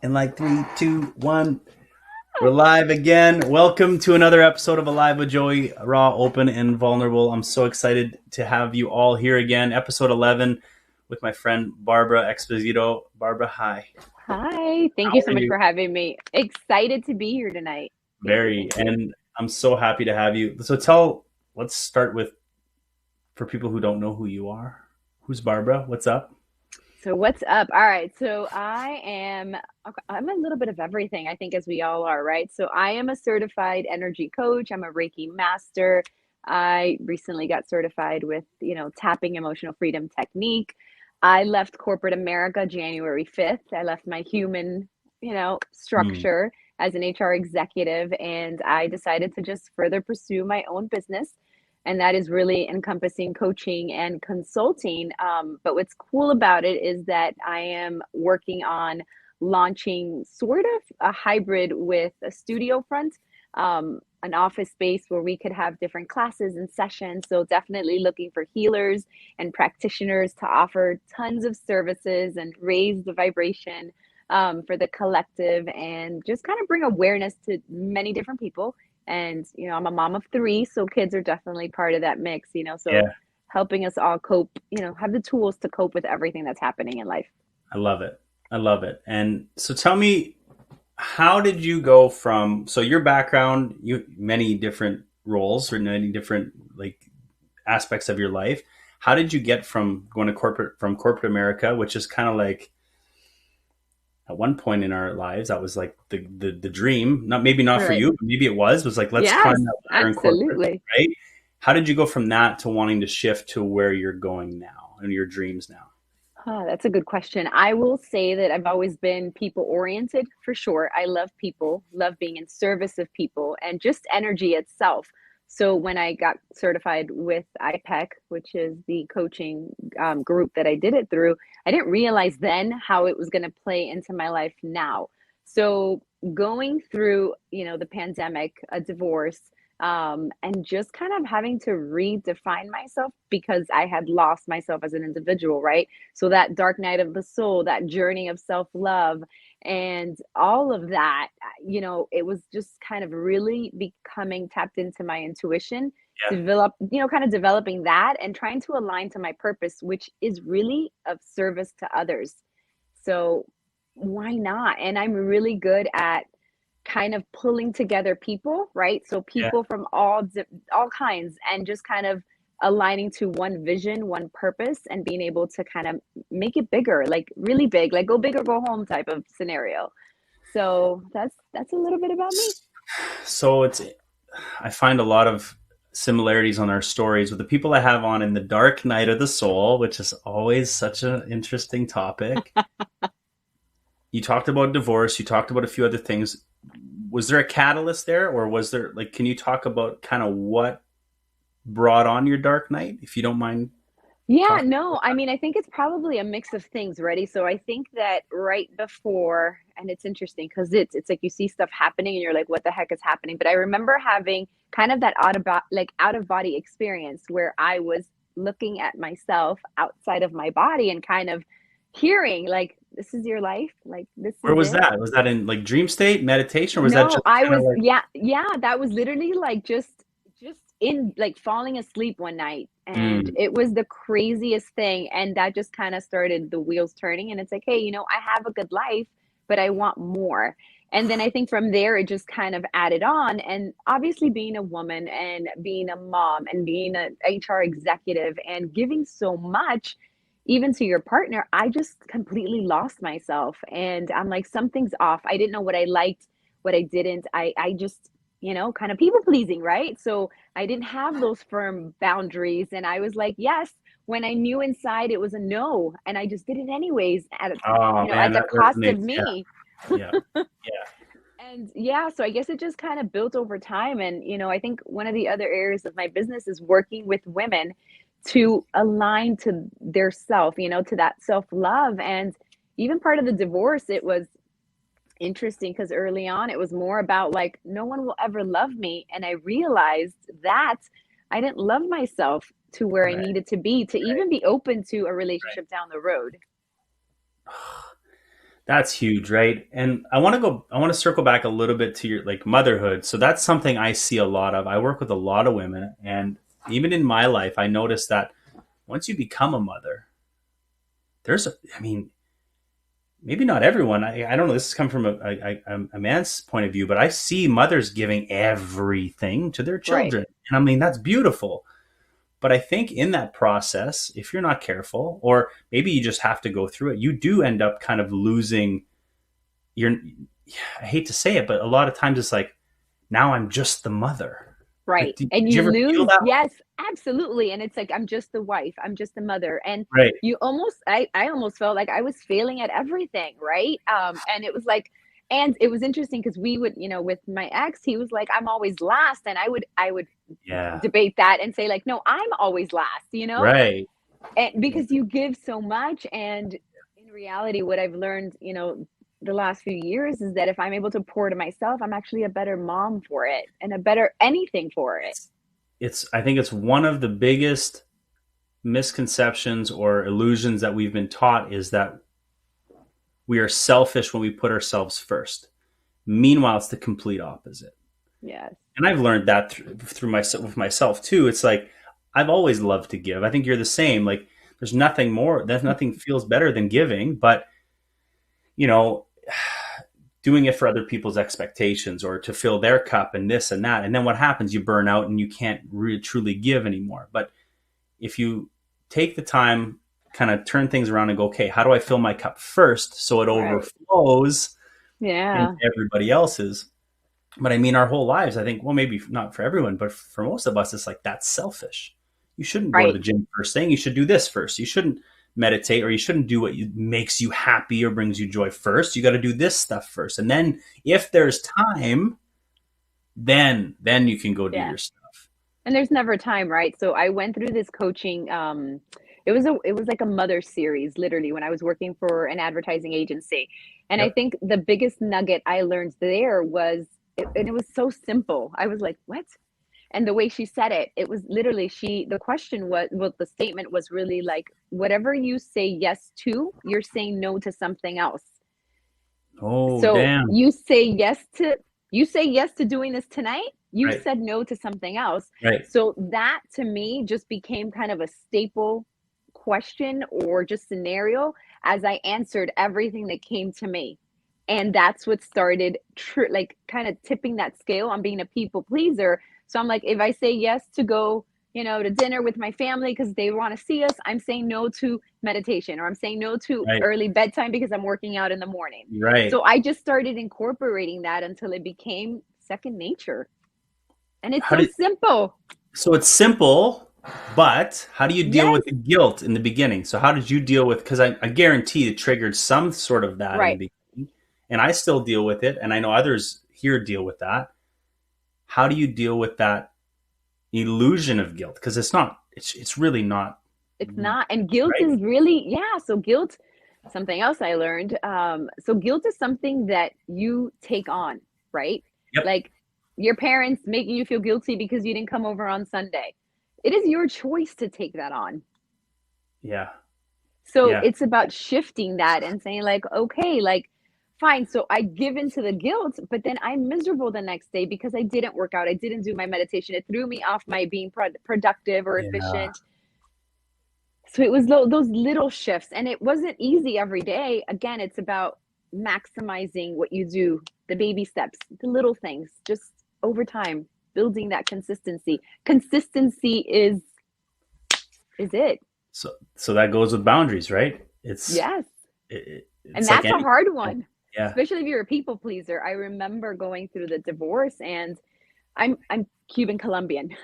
In like three, two, one. We're live again. Welcome to another episode of Alive with Joey, Raw, Open, and Vulnerable. I'm so excited to have you all here again. Episode 11 with my friend Barbara Exposito. Barbara, hi. Hi, thank How you so are much you? for having me. Excited to be here tonight. Thank you, Very. thank you. And I'm so happy to have you. Let's start with, for people who don't know who you are, who's Barbara? What's up? So what's up? All right, so I'm a little bit of everything, I think, as we all are, right? So I am a certified energy coach. I'm a Reiki master. I recently got certified with, tapping emotional freedom technique. I left corporate America January 5th. I left my human, Hmm. structure as an HR executive, and I decided to just further pursue my own business, and that is really encompassing coaching and consulting. But what's cool about it is that I am working on launching sort of a hybrid with a studio front, an office space where we could have different classes and sessions. So definitely looking for healers and practitioners to offer tons of services and raise the vibration for the collective, and just kind of bring awareness to many different people. And, I'm a mom of three, so kids are definitely part of that mix, so Yeah, helping us all cope, have the tools to cope with everything that's happening in life. I love it. I love it. And so tell me, how did you go from, so your background, you many different roles or many different like aspects of your life. How did you get from going to corporate America, which is kind of like at one point in our lives that was like the dream, not maybe not for Right. you, but maybe it was like let's climb Yes, that ladder in corporate, absolutely. right? How did you go from that to wanting to shift to where you're going now and your dreams now? That's a good question. I will say that I've always been people oriented for sure. I love people, love being in service of people and just energy itself. So when I got certified with IPEC, which is the coaching group that I did it through, I didn't realize then how it was going to play into my life now. So going through, the pandemic, a divorce, and just kind of having to redefine myself because I had lost myself as an individual, right? So that dark night of the soul, that journey of self-love, and all of that, it was just kind of really becoming tapped into my intuition, Yeah, kind of developing that and trying to align to my purpose, which is really of service to others. So why not? And I'm really good at kind of pulling together people, right? So yeah. people from all kinds, and just kind of aligning to one vision, one purpose, and being able to kind of make it bigger, like really big, like go big or go home type of scenario. So that's a little bit about me. So I find a lot of similarities on our stories with the people I have on in the dark night of the soul, which is always such an interesting topic. You talked about divorce, you talked about a few other things. Was there a catalyst there, or was there, like, can you talk about kind of what brought on your dark night, if you don't mind Yeah, talking no, about I mean, I think it's probably a mix of things, ready? So I think that right before, and it's interesting because it's like you see stuff happening and you're like, what the heck is happening? But I remember having kind of that out of body experience where I was looking at myself outside of my body and kind of hearing like, this is your life, like this where is was it. that? Was that in like dream state, meditation, or was that No, just I kind of was, like, yeah, that was literally like just in like falling asleep one night, and mm, it was the craziest thing, and that just kind of started the wheels turning, and it's like, hey, I have a good life, but I want more. And then I think from there it just kind of added on, and obviously being a woman and being a mom and being an HR executive and giving so much even to your partner, I just completely lost myself. And I'm like, something's off. I didn't know what I liked, what I didn't. I just, kind of people pleasing, right? So I didn't have those firm boundaries. And I was like, yes, when I knew inside it was a no. And I just did it anyways oh man, at the that cost of resonates. Yeah, me. yeah, yeah. And yeah, so I guess it just kind of built over time. And, I think one of the other areas of my business is working with women to align to their self, to that self love. And even part of the divorce, it was interesting because early on, it was more about like, no one will ever love me. And I realized that I didn't love myself to where I Right, needed to be to right, even be open to a right. relationship down the road. That's huge, right? And I want to circle back a little bit to your like motherhood. So that's something I see a lot of. I work with a lot of women, and even in my life, I noticed that once you become a mother, I mean, maybe not everyone. I don't know. This has come from a man's point of view, but I see mothers giving everything to their Right. children. And I mean, that's beautiful. But I think in that process, if you're not careful, or maybe you just have to go through it, you do end up kind of losing your, I hate to say it, but a lot of times it's like, now I'm just the mother. Like, Right. did And you you ever feel lose, that way? yes, absolutely. And it's like, I'm just the wife, I'm just the mother. And Right. I almost felt like I was failing at everything. Right. And it was like, and it was interesting because we would, with my ex, he was like, I'm always last. And I would Yeah. debate that and say, like, no, I'm always last. Right. And because you give so much. And in reality, what I've learned, the last few years is that if I'm able to pour to myself, I'm actually a better mom for it and a better anything for it. I think it's one of the biggest misconceptions or illusions that we've been taught is that we are selfish when we put ourselves first. Meanwhile, it's the complete opposite. Yes. And I've learned that through myself with myself too. It's like I've always loved to give. I think you're the same. Like there's nothing feels better than giving, but you know, doing it for other people's expectations or to fill their cup and this and that. And then what happens? You burn out and you can't really truly give anymore. But if you take the time, kind of turn things around and go, okay, how do I fill my cup first so it Right. overflows into Yeah. everybody else's? But I mean, our whole lives, I think, well, maybe not for everyone, but for most of us, it's like that's selfish. You shouldn't go to Right. the gym first thing. You should do this first. You shouldn't meditate or you shouldn't do what makes you happy or brings you joy first. You got to do this stuff first. And then if there's time, then you can go do Yeah. your stuff. And there's never time, right? So I went through this coaching. It was like a mother series, literally, when I was working for an advertising agency. And I Yep. think the biggest nugget I learned there was, and it was so simple. I was like, what? And the way she said it, it was literally, the question was, well, the statement was really like, whatever you say yes to, you're saying no to something else. Oh, So damn. you say yes to doing this tonight, you Right. said no to something else. Right. So that to me just became kind of a staple question or just scenario as I answered everything that came to me. And that's what started like kind of tipping that scale on being a people pleaser. So I'm like, if I say yes to go, to dinner with my family because they want to see us, I'm saying no to meditation, or I'm saying no to Right. early bedtime because I'm working out in the morning. Right. So I just started incorporating that until it became second nature. And it's How so did simple. So it's simple, but how do you deal Yes. with the guilt in the beginning? So how did you deal with? Because I guarantee it triggered some sort of that in the Right. beginning, and I still deal with it, and I know others here deal with that. How do you deal with that illusion of guilt? Because it's not. It's really not. It's not. And guilt Right. is really, yeah. So guilt, something else I learned. So guilt is something that you take on, right? Yep. Like your parents making you feel guilty because you didn't come over on Sunday. It is your choice to take that on. Yeah. So Yeah. it's about shifting that and saying, like, okay, like, fine. So I give into the guilt, but then I'm miserable the next day because I didn't work out. I didn't do my meditation. It threw me off my being productive or Yeah. efficient. So it was those little shifts, and it wasn't easy every day. Again, it's about maximizing what you do, the baby steps, the little things, just over time, building that consistency. Consistency is it. So that goes with boundaries, right? Yes. And It's like that's a any. hard one, Yeah. especially if you're a people pleaser. I remember going through the divorce, and I'm Cuban Colombian.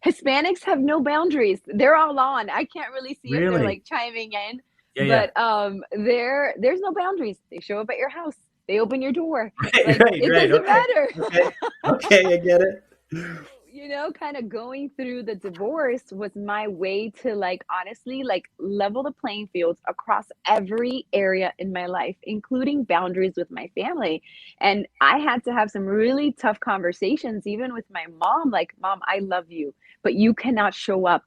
Hispanics have no boundaries. They're all on. I can't really see if they're Really. like chiming in, Yeah. Yeah. but there's no boundaries. They show up at your house. They open your door. Right. Like Right. it Right. doesn't Okay. matter. Okay. Okay. I get it. Kind of going through the divorce was my way to, like, honestly, like, level the playing fields across every area in my life, including boundaries with my family. And I had to have some really tough conversations, even with my mom, like, Mom, I love you, but you cannot show up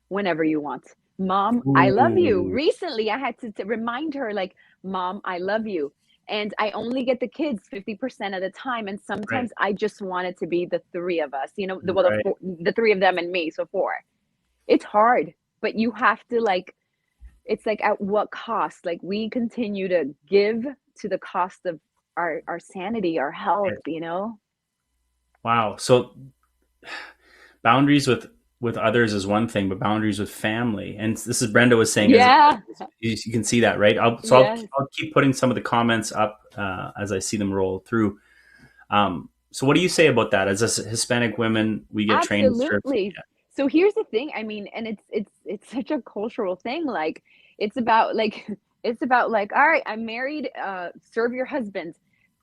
whenever you want. Mom, I love you. Ooh. Recently, I had to remind her, like, Mom, I love you. And I only get the kids 50% of the time. And Right. sometimes I just want it to be the three of us, Right. the three of them and me. So four. It's hard, but you have to like, it's like at what cost? Like we continue to give to the cost of our sanity, our health, Right. you know? Wow. So boundaries with others is one thing, but boundaries with family, and this is Brenda was saying, is Yeah. you can see that, right? Yes. I'll keep putting some of the comments up as I see them roll through. So what do you say about that? As us Hispanic women, we get trained in service. Absolutely. So here's the thing, I mean, and it's such a cultural thing, like, it's about, like it's about, like, "All right, I'm married, serve your husband.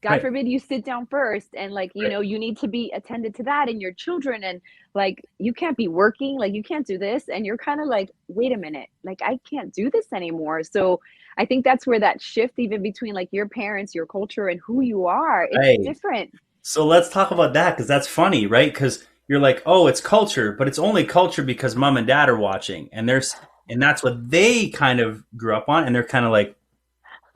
God Right, forbid you sit down first, and, like, right. you need to be attended to that and your children, and, like, you can't be working, like, you can't do this," and you're kinda like, "Wait a minute, like, I can't do this anymore." So, I think that's where that shift even between, like, your parents, your culture, and who you are, it's Right. different. So let's talk about that because that's funny, right? Because you're like, oh, it's culture, but it's only culture because mom and dad are watching, and that's what they kind of grew up on, and they're kind of like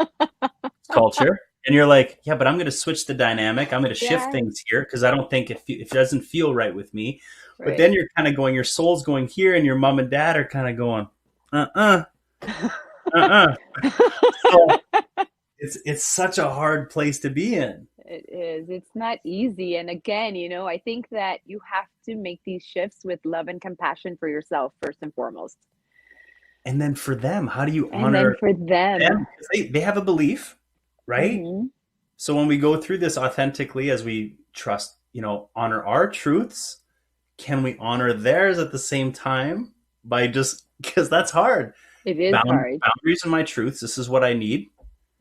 it's culture, and you're like, yeah, but I'm going to switch the dynamic. I'm going to shift Yes. things here because I don't think it doesn't feel right with me. But Right. then you're kind of going, your soul's going here, and your mom and dad are kind of going, uh, uh. So it's such a hard place to be in. It is. It's not easy. And again, I think that you have to make these shifts with love and compassion for yourself, first and foremost. And then for them, how do you And then honor for them. them? Because they have a belief, right? Hmm. So when we go through this authentically, as we trust, honor our truths, can we honor theirs at the same time by just because that's hard. It is hard, Boundaries and my truths. This is what I need.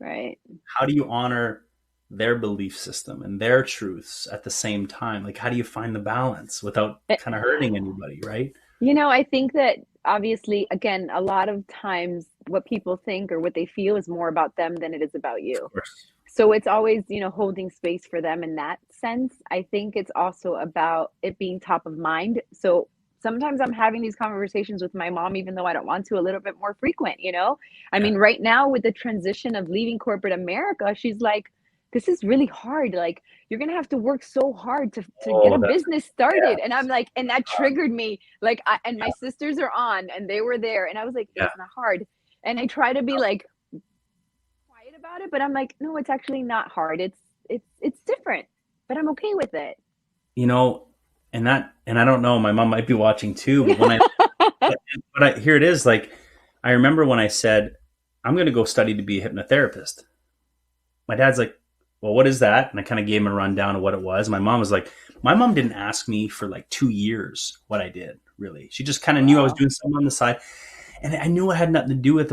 right? How do you honor their belief system and their truths at the same time? Like, how do you find the balance without Eh, kind of hurting anybody, right? I think that obviously, again, a lot of times what people think or what they feel is more about them than it is about Of you. course. So it's always, holding space for them in that sense. I think it's also about it being top of mind. So sometimes I'm having these conversations with my mom, even though I don't want to, a little bit more frequent. I Yeah. mean, right now with the transition of leaving corporate America, she's like, this is really hard. Like, you're gonna have to work so hard to get a Oh, that's business yeah, started. And I'm like, and that triggered me. Like, and my sisters are on and they were there, and I was like, yeah. it's not hard. And I try to be like, quiet about it, but I'm like, no, it's actually not hard. It's different, but I'm okay with it. You know, and I don't know, my mom might be watching too, but here it is, like I remember when I said I'm going to go study to be a hypnotherapist. My dad's like, "Well, what is that?" And I kind of gave him a rundown of what it was. My mom was like, my mom didn't ask me for like 2 years what I did, really. She just kind of knew I was Wow. doing something on the side, and I knew it had nothing to do with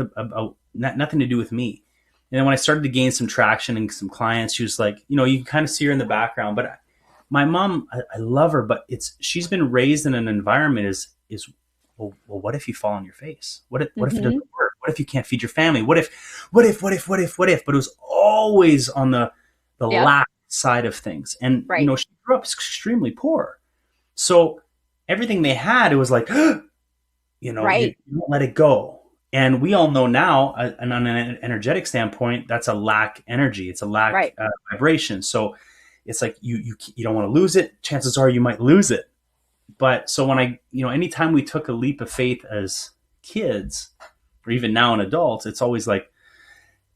nothing to do with me. And then when I started to gain some traction and some clients, she was like, you can kind of see her in the background, but my mom, I love her, but she's been raised in an environment is well, what if you fall on your face? What if it doesn't Hmm. work? What if you can't feed your family? What if? But it was always on the Yep. lack side of things. And Right. she grew up extremely poor. So everything they had, it was like, you Right. don't let it go. And we all know now, and on an energetic standpoint, that's a lack energy. It's a lack Right. vibration. So it's like you don't want to lose it. Chances are you might lose it. But so when anytime we took a leap of faith as kids, or even now in adults, it's always like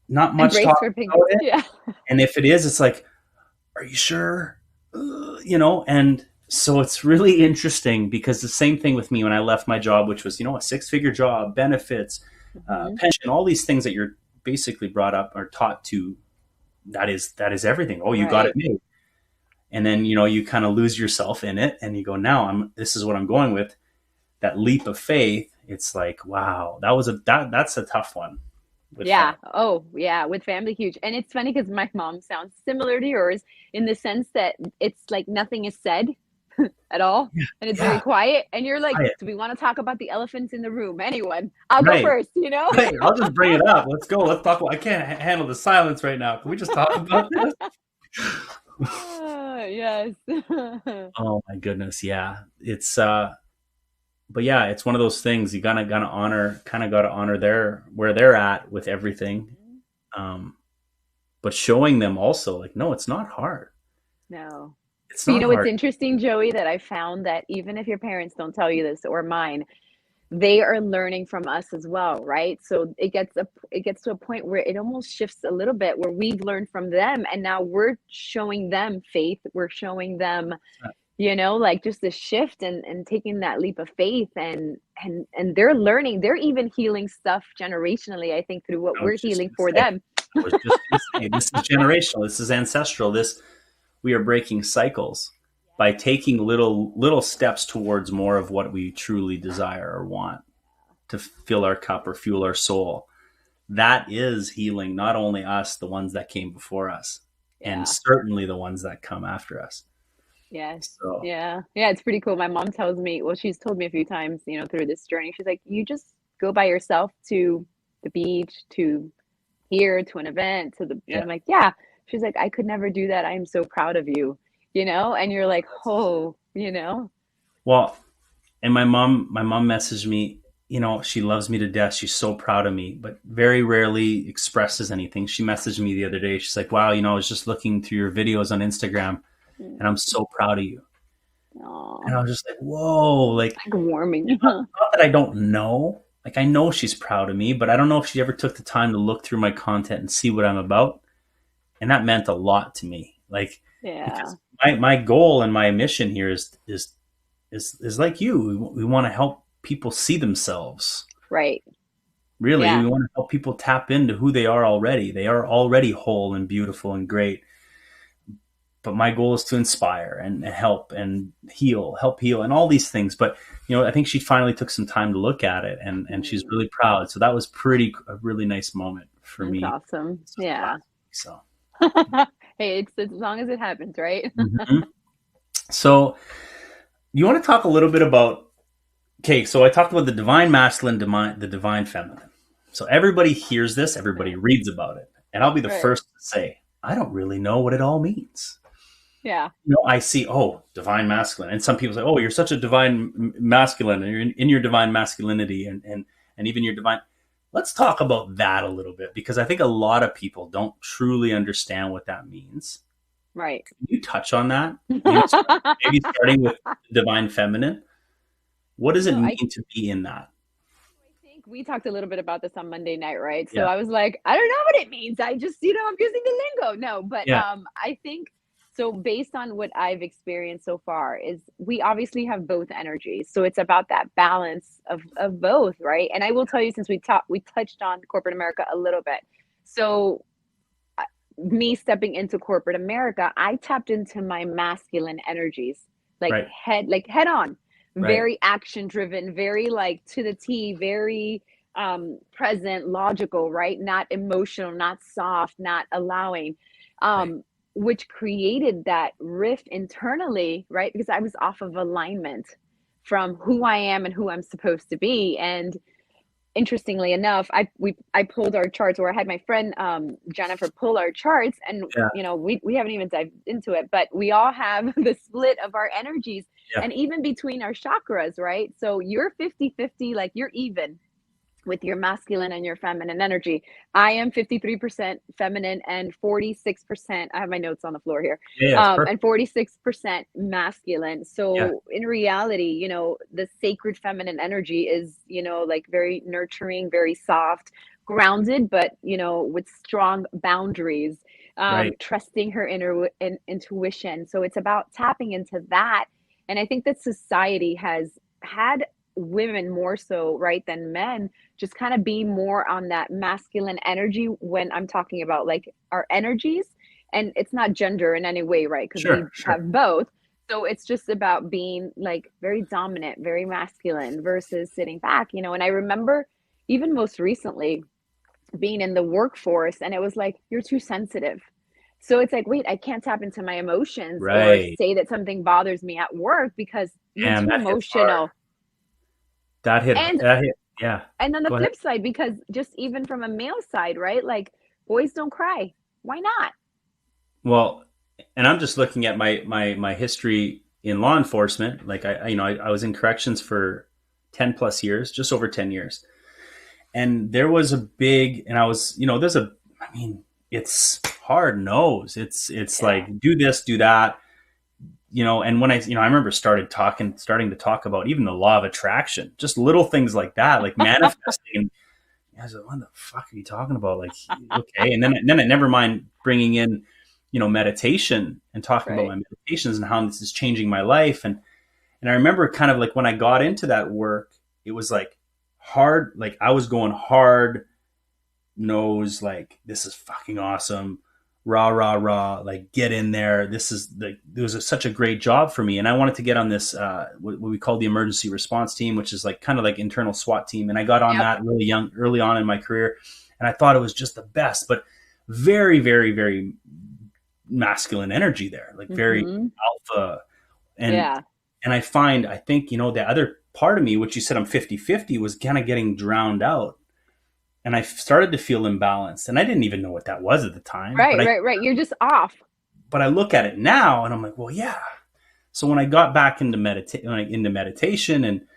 not much Embrace talk for big. about it. Yeah. And if it is, it's like, are you sure? And so it's really interesting because the same thing with me when I left my job, which was, a 6-figure job, benefits, Hmm. pension, all these things that you're basically brought up or taught to. That is everything. Oh, you got it Right. made. And then, you kind of lose yourself in it and you go, now this is what I'm going with. That leap of faith. It's like, wow, that's a tough one with Yeah. family. Oh, yeah. With family, huge. And it's funny because my mom sounds similar to yours in the sense that it's like nothing is said at all. Yeah. And it's very Yeah. quiet. And you're like, Quiet. do we want to talk about the elephants in the room? Anyone? I'll go Right. first? Right. I'll just bring it up. Let's go. Let's talk. I can't handle the silence right now. Can we just talk about this? Ah, yes. Oh my goodness. Yeah. But yeah, it's one of those things you gotta honor, kind of gotta honor where they're at with everything. Um, but showing them also like, no, it's not hard. No. It's But you not know what's hard. interesting, Joey, that I found that even if your parents don't tell you this or mine, they are learning from us as well, right? So it gets to a point where it almost shifts a little bit where we've learned from them and now we're showing them faith. We're showing them, like just the shift and taking that leap of faith and they're learning. They're even healing stuff generationally, I think, through what I we're was just healing going to for say, them. I was just going to say, this is generational. This is ancestral. We are breaking cycles by taking little steps towards more of what we truly desire or want to fill our cup or fuel our soul. That is healing not only us, the ones that came before us, and Yeah. certainly the ones that come after us. Yes. So Yeah. Yeah, it's pretty cool. My mom tells me, well, she's told me a few times, through this journey. She's like, you just go by yourself to the beach, to here, to an event, and yeah, I'm like, yeah. She's like, I could never do that. I am so proud of you, and you're like, oh. well, and my mom messaged me. She loves me to death. She's so proud of me, but very rarely expresses anything. She messaged me the other day. She's like, wow, I was just looking through your videos on Instagram and I'm so proud of you. Oh, And I was just like, whoa, like, like warming. not that I don't know. Like, I know she's proud of me, but I don't know if she ever took the time to look through my content and see what I'm about. And that meant a lot to me. Like, Yeah. because my goal and my mission here is like you. We want to help people see themselves. Right. Really, Yeah. we want to help people tap into who they are already. They are already whole and beautiful and great. But my goal is to inspire and help and help heal and all these things. But I think she finally took some time to look at it and she's Mm, really proud. So that was a really nice moment for that's me. awesome. This was Yeah. last week. So, Hey, it's as long as it happens, right? mhm. So you want to talk a little bit about, okay, so I talked about the divine masculine, the divine feminine. So everybody hears this, everybody reads about it. And I'll be the Right. first to say, I don't really know what it all means. Yeah. I see, oh, divine masculine. And some people say, oh, you're such a divine masculine, and you're in your divine masculinity and even your divine. Let's talk about that a little bit because I think a lot of people don't truly understand what that means. Right. Can you touch on that? Maybe starting with divine feminine. What does it No, mean I to be in that? think we talked a little bit about this on Monday night, right? So Yeah. I was like, I don't know what it means. I just, I'm using the lingo. No, but Yeah. I think so based on what I've experienced so far is we obviously have both energies. So it's about that balance of both, right? And I will tell you since we touched on corporate America a little bit. So me stepping into corporate America, I tapped into my masculine energies, Right. like head on, Right. very action driven, very like to the T, very present, logical, right? Not emotional, not soft, not allowing. Right. Um, which created that rift internally, right? Because I was off of alignment from who I am and who I'm supposed to be. And interestingly enough, I pulled our charts, or I had my friend Jennifer pull our charts, and Yeah. we haven't even dived into it, but we all have the split of our energies, Yeah. and even between our chakras, right? So you're 50-50, like you're even with your masculine and your feminine energy. I am 53% feminine and 46%. I have my notes on the floor here. Yeah. It's perfect. And 46% masculine. Yeah. So in reality, the sacred feminine energy is, like very nurturing, very soft, grounded, but, with strong boundaries, Right. trusting her intuition. So it's about tapping into that. And I think that society has had women more so, right, than men, just kind of be more on that masculine energy when I'm talking about like our energies. And it's not gender in any way, right? Because we Sure. Sure. have both. So it's just about being like very dominant, very masculine versus sitting back, And I remember even most recently being in the workforce, and it was like, you're too sensitive. So it's like, wait, I can't tap into my emotions or Right. say that something bothers me at work because you're And too that hits hard. emotional. That hit. And That hit. Yeah. and then the Go ahead. flip side, because just even from a male side, right? Like boys don't cry. Why not? Well, and I'm just looking at my history in law enforcement. Like I was in corrections for 10 plus years, just over 10 years. And there was a big, and I was, there's a I mean, it's hard nose. It's Yeah. like do this, do that, and when I remember starting to talk about even the law of attraction, just little things like that, like manifesting. And I was like, what the fuck are you talking about? Like, okay. And then I never mind bringing in, meditation and talking about Right. my meditations and how this is changing my life. And I remember kind of like when I got into that work, it was like hard, like I was going hard nose, like this is fucking awesome, rah rah rah, like get in there. This is like it was such a great job for me, and I wanted to get on this what we call the emergency response team, which is like kind of like internal SWAT team, and I got on Yep. that really young, early on in my career, and I thought it was just the best, but very very very masculine energy there, like very Mm-hmm. alpha, and Yeah. I think the other part of me, which you said I'm 50-50, was kind of getting drowned out, and I started to feel imbalanced, and I didn't even know what that was at the time. Right, right, right. You're just off. But I look at it now, and I'm like, well, yeah. So when I got back into meditation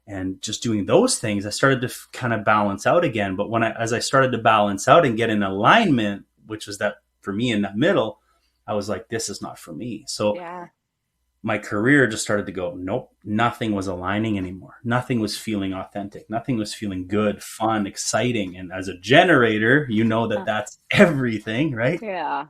and just doing those things, I started to kind of balance out again. But as I started to balance out and get in alignment, which was that for me in that middle, I was like, this is not for me. So Yeah. my career just started to go, nope, nothing was aligning anymore. Nothing was feeling authentic. Nothing was feeling good, fun, exciting. And as a generator, that's everything, right? Yeah.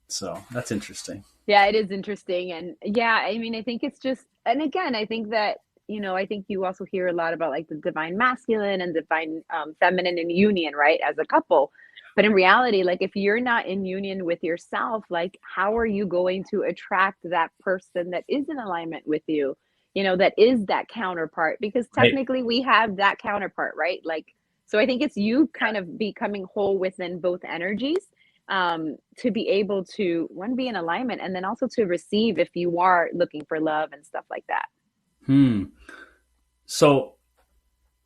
So that's interesting. Yeah, it is interesting. And yeah, I mean, I think it's just, and again, I think that, I think you also hear a lot about like the divine masculine and divine feminine in union, right? As a couple. But in reality, like if you're not in union with yourself, like how are you going to attract that person that is in alignment with you? That is that counterpart, because Right. technically we have that counterpart, right? Like, so I think it's you kind of becoming whole within both energies, to be able to one, be in alignment, and then also to receive if you are looking for love and stuff like that. Hmm. So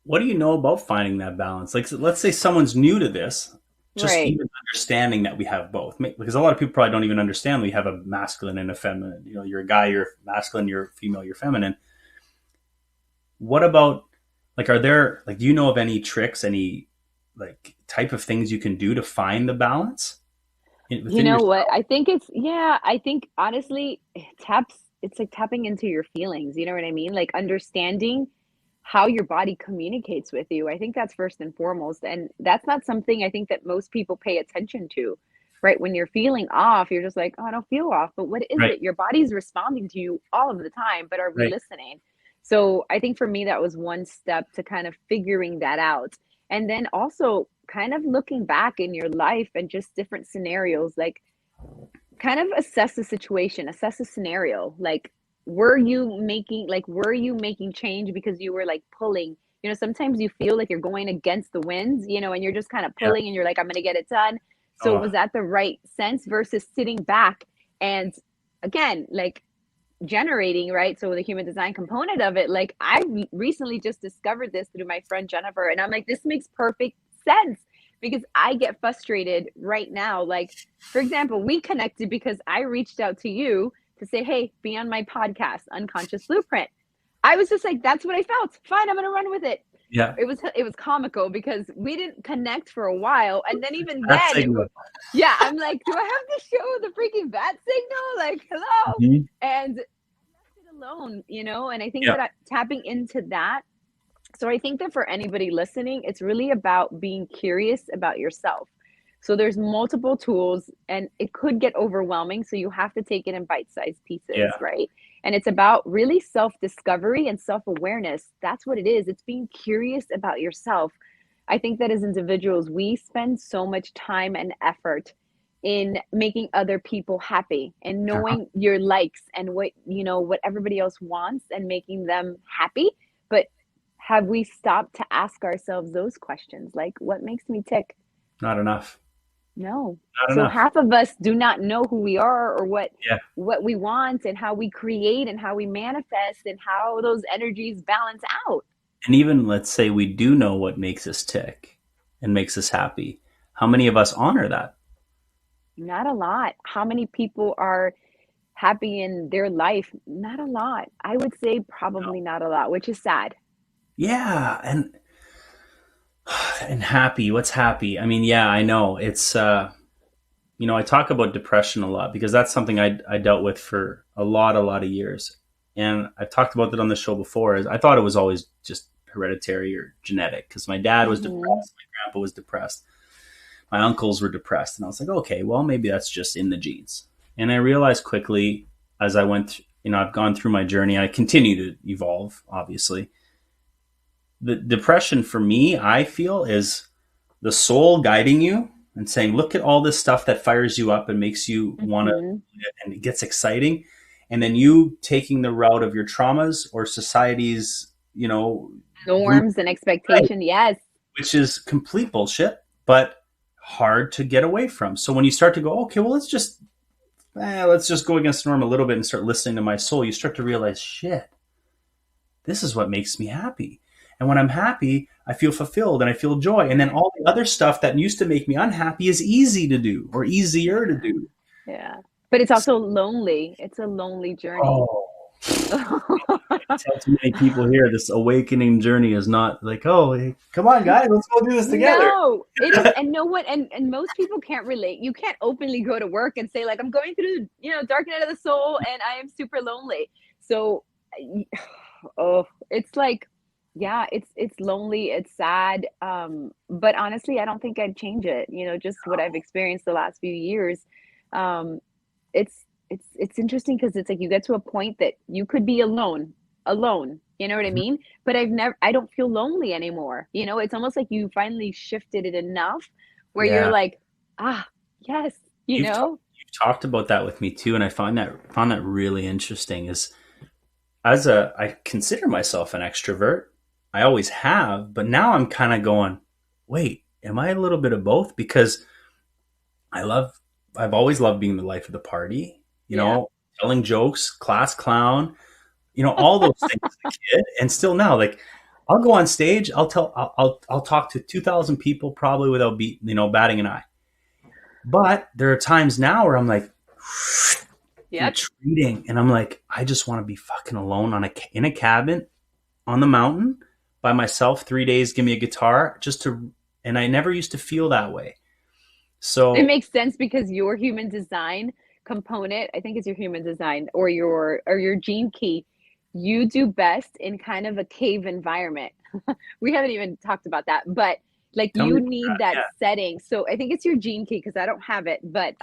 what do you know about finding that balance? Like, let's say someone's new to this, just Right. even understanding that we have both, because a lot of people probably don't even understand we have a masculine and a feminine. You're a guy, you're masculine, you're female, you're feminine. What about, like, are there, like, do you know of any tricks, any like type of things you can do to find the balance You within know what? yourself? I think it's, yeah, I think honestly, it's like tapping into your feelings. You know what I mean? Like understanding how your body communicates with you. I think that's first and foremost. And that's not something I think that most people pay attention to, right? When you're feeling off, you're just like, oh, I don't feel off. But what is Right, it? Your body's responding to you all of the time, but are we right. listening? So I think for me, that was one step to kind of figuring that out. And then also kind of looking back in your life and just different scenarios, like kind of assess the situation, assess the scenario. Like, were you making change because you were like pulling? Sometimes you feel like you're going against the winds, and you're just kind of Yeah. pulling and you're like, I'm gonna get it done. So Oh, was that the right sense versus sitting back and again, like generating, right? So the human design component of it, like I recently just discovered this through my friend Jennifer, and I'm like, this makes perfect sense because I get frustrated right now. Like, for example, we connected because I reached out to you to say, hey, be on my podcast, Unconscious Blueprint. I was just like, that's what I felt. Fine, I'm gonna run with it. yeah. It was comical because we didn't connect for a while, and then even That then signal. yeah, I'm like, do I have to show the freaking bat signal? Like, hello. Mhm. And left it alone, and I think Yeah. that tapping into that. So I think that for anybody listening, it's really about being curious about yourself. So there's multiple tools and it could get overwhelming, so you have to take it in bite-sized pieces, Yeah. right? And it's about really self-discovery and self-awareness. That's what it is. It's being curious about yourself. I think that as individuals, we spend so much time and effort in making other people happy and Uh-huh. knowing your likes and what everybody else wants and making them happy. But have we stopped to ask ourselves those questions? Like, what makes me tick? Not enough. No. Not So enough. half of us do not know who we are or Yeah. what we want and how we create and how we manifest and how those energies balance out. And even let's say we do know what makes us tick and makes us happy. How many of us honor that? Not a lot. How many people are happy in their life? Not a lot. I would say No. probably not a lot, which is sad. Yeah, and happy. What's happy? I mean, yeah, I know. It's I talk about depression a lot because that's something I dealt with for a lot of years. And I've talked about that on the show before. Is I thought it was always just hereditary or genetic because my dad was Mm-hmm. depressed, my grandpa was depressed, my uncles were depressed. And I was like, okay, well, maybe that's just in the genes. And I realized quickly as I went, I've gone through my journey, I continue to evolve, obviously. The depression for me, I feel, is the soul guiding you and saying, look at all this stuff that fires you up and makes you want to, Mm-hmm. and it gets exciting. And then you taking the route of your traumas or society's, blue, Norms and expectation. Yes. which is complete bullshit, but hard to get away from. So when you start to go, okay, well, let's just go against the norm a little bit and start listening to my soul, you start to realize, shit, this is what makes me happy. And when I'm happy, I feel fulfilled and I feel joy. And then all the other stuff that used to make me unhappy is easy to do or easier to Yeah. do. Yeah. But it's also lonely. It's a lonely journey. Oh, I tell too many people here this awakening journey is not like, oh, hey, come on, guys, let's go do this together. No, it is, and no one, and most people can't relate. You can't openly go to work and say like, I'm going through, dark night of the soul, and I am super lonely. So, oh, it's like, yeah, it's lonely, it's sad. But honestly, I don't think I'd change it. Just what I've experienced the last few years. Um, it's interesting because it's like you get to a point that you could be alone. You know what I Mhm. mean? But I don't feel lonely anymore. It's almost like you finally shifted it enough where you're Yeah, like, ah, yes, you you've know? you've talked about that with me too, and I found that really interesting. Is I consider myself an extrovert. I always have, but now I'm kind of going, wait, am I a little bit of both? Because I love, I've always loved being the life of the party, Yeah. telling jokes, class clown, all those things as a kid. And still now, like, I'll go on stage, I'll talk to 2,000 people probably without batting an eye. But there are times now where I'm like, Yep. retreating, and I'm like, I just want to be fucking alone in a cabin on the mountain by myself 3 days. Give me a guitar and I never used to feel that way. It So makes sense because your human design component, I think it's your human design or your gene key, you do best in kind of a cave environment. We haven't even talked about that, but like tell me you about need that. that Yeah, setting. So I think it's your gene key because I don't have it, but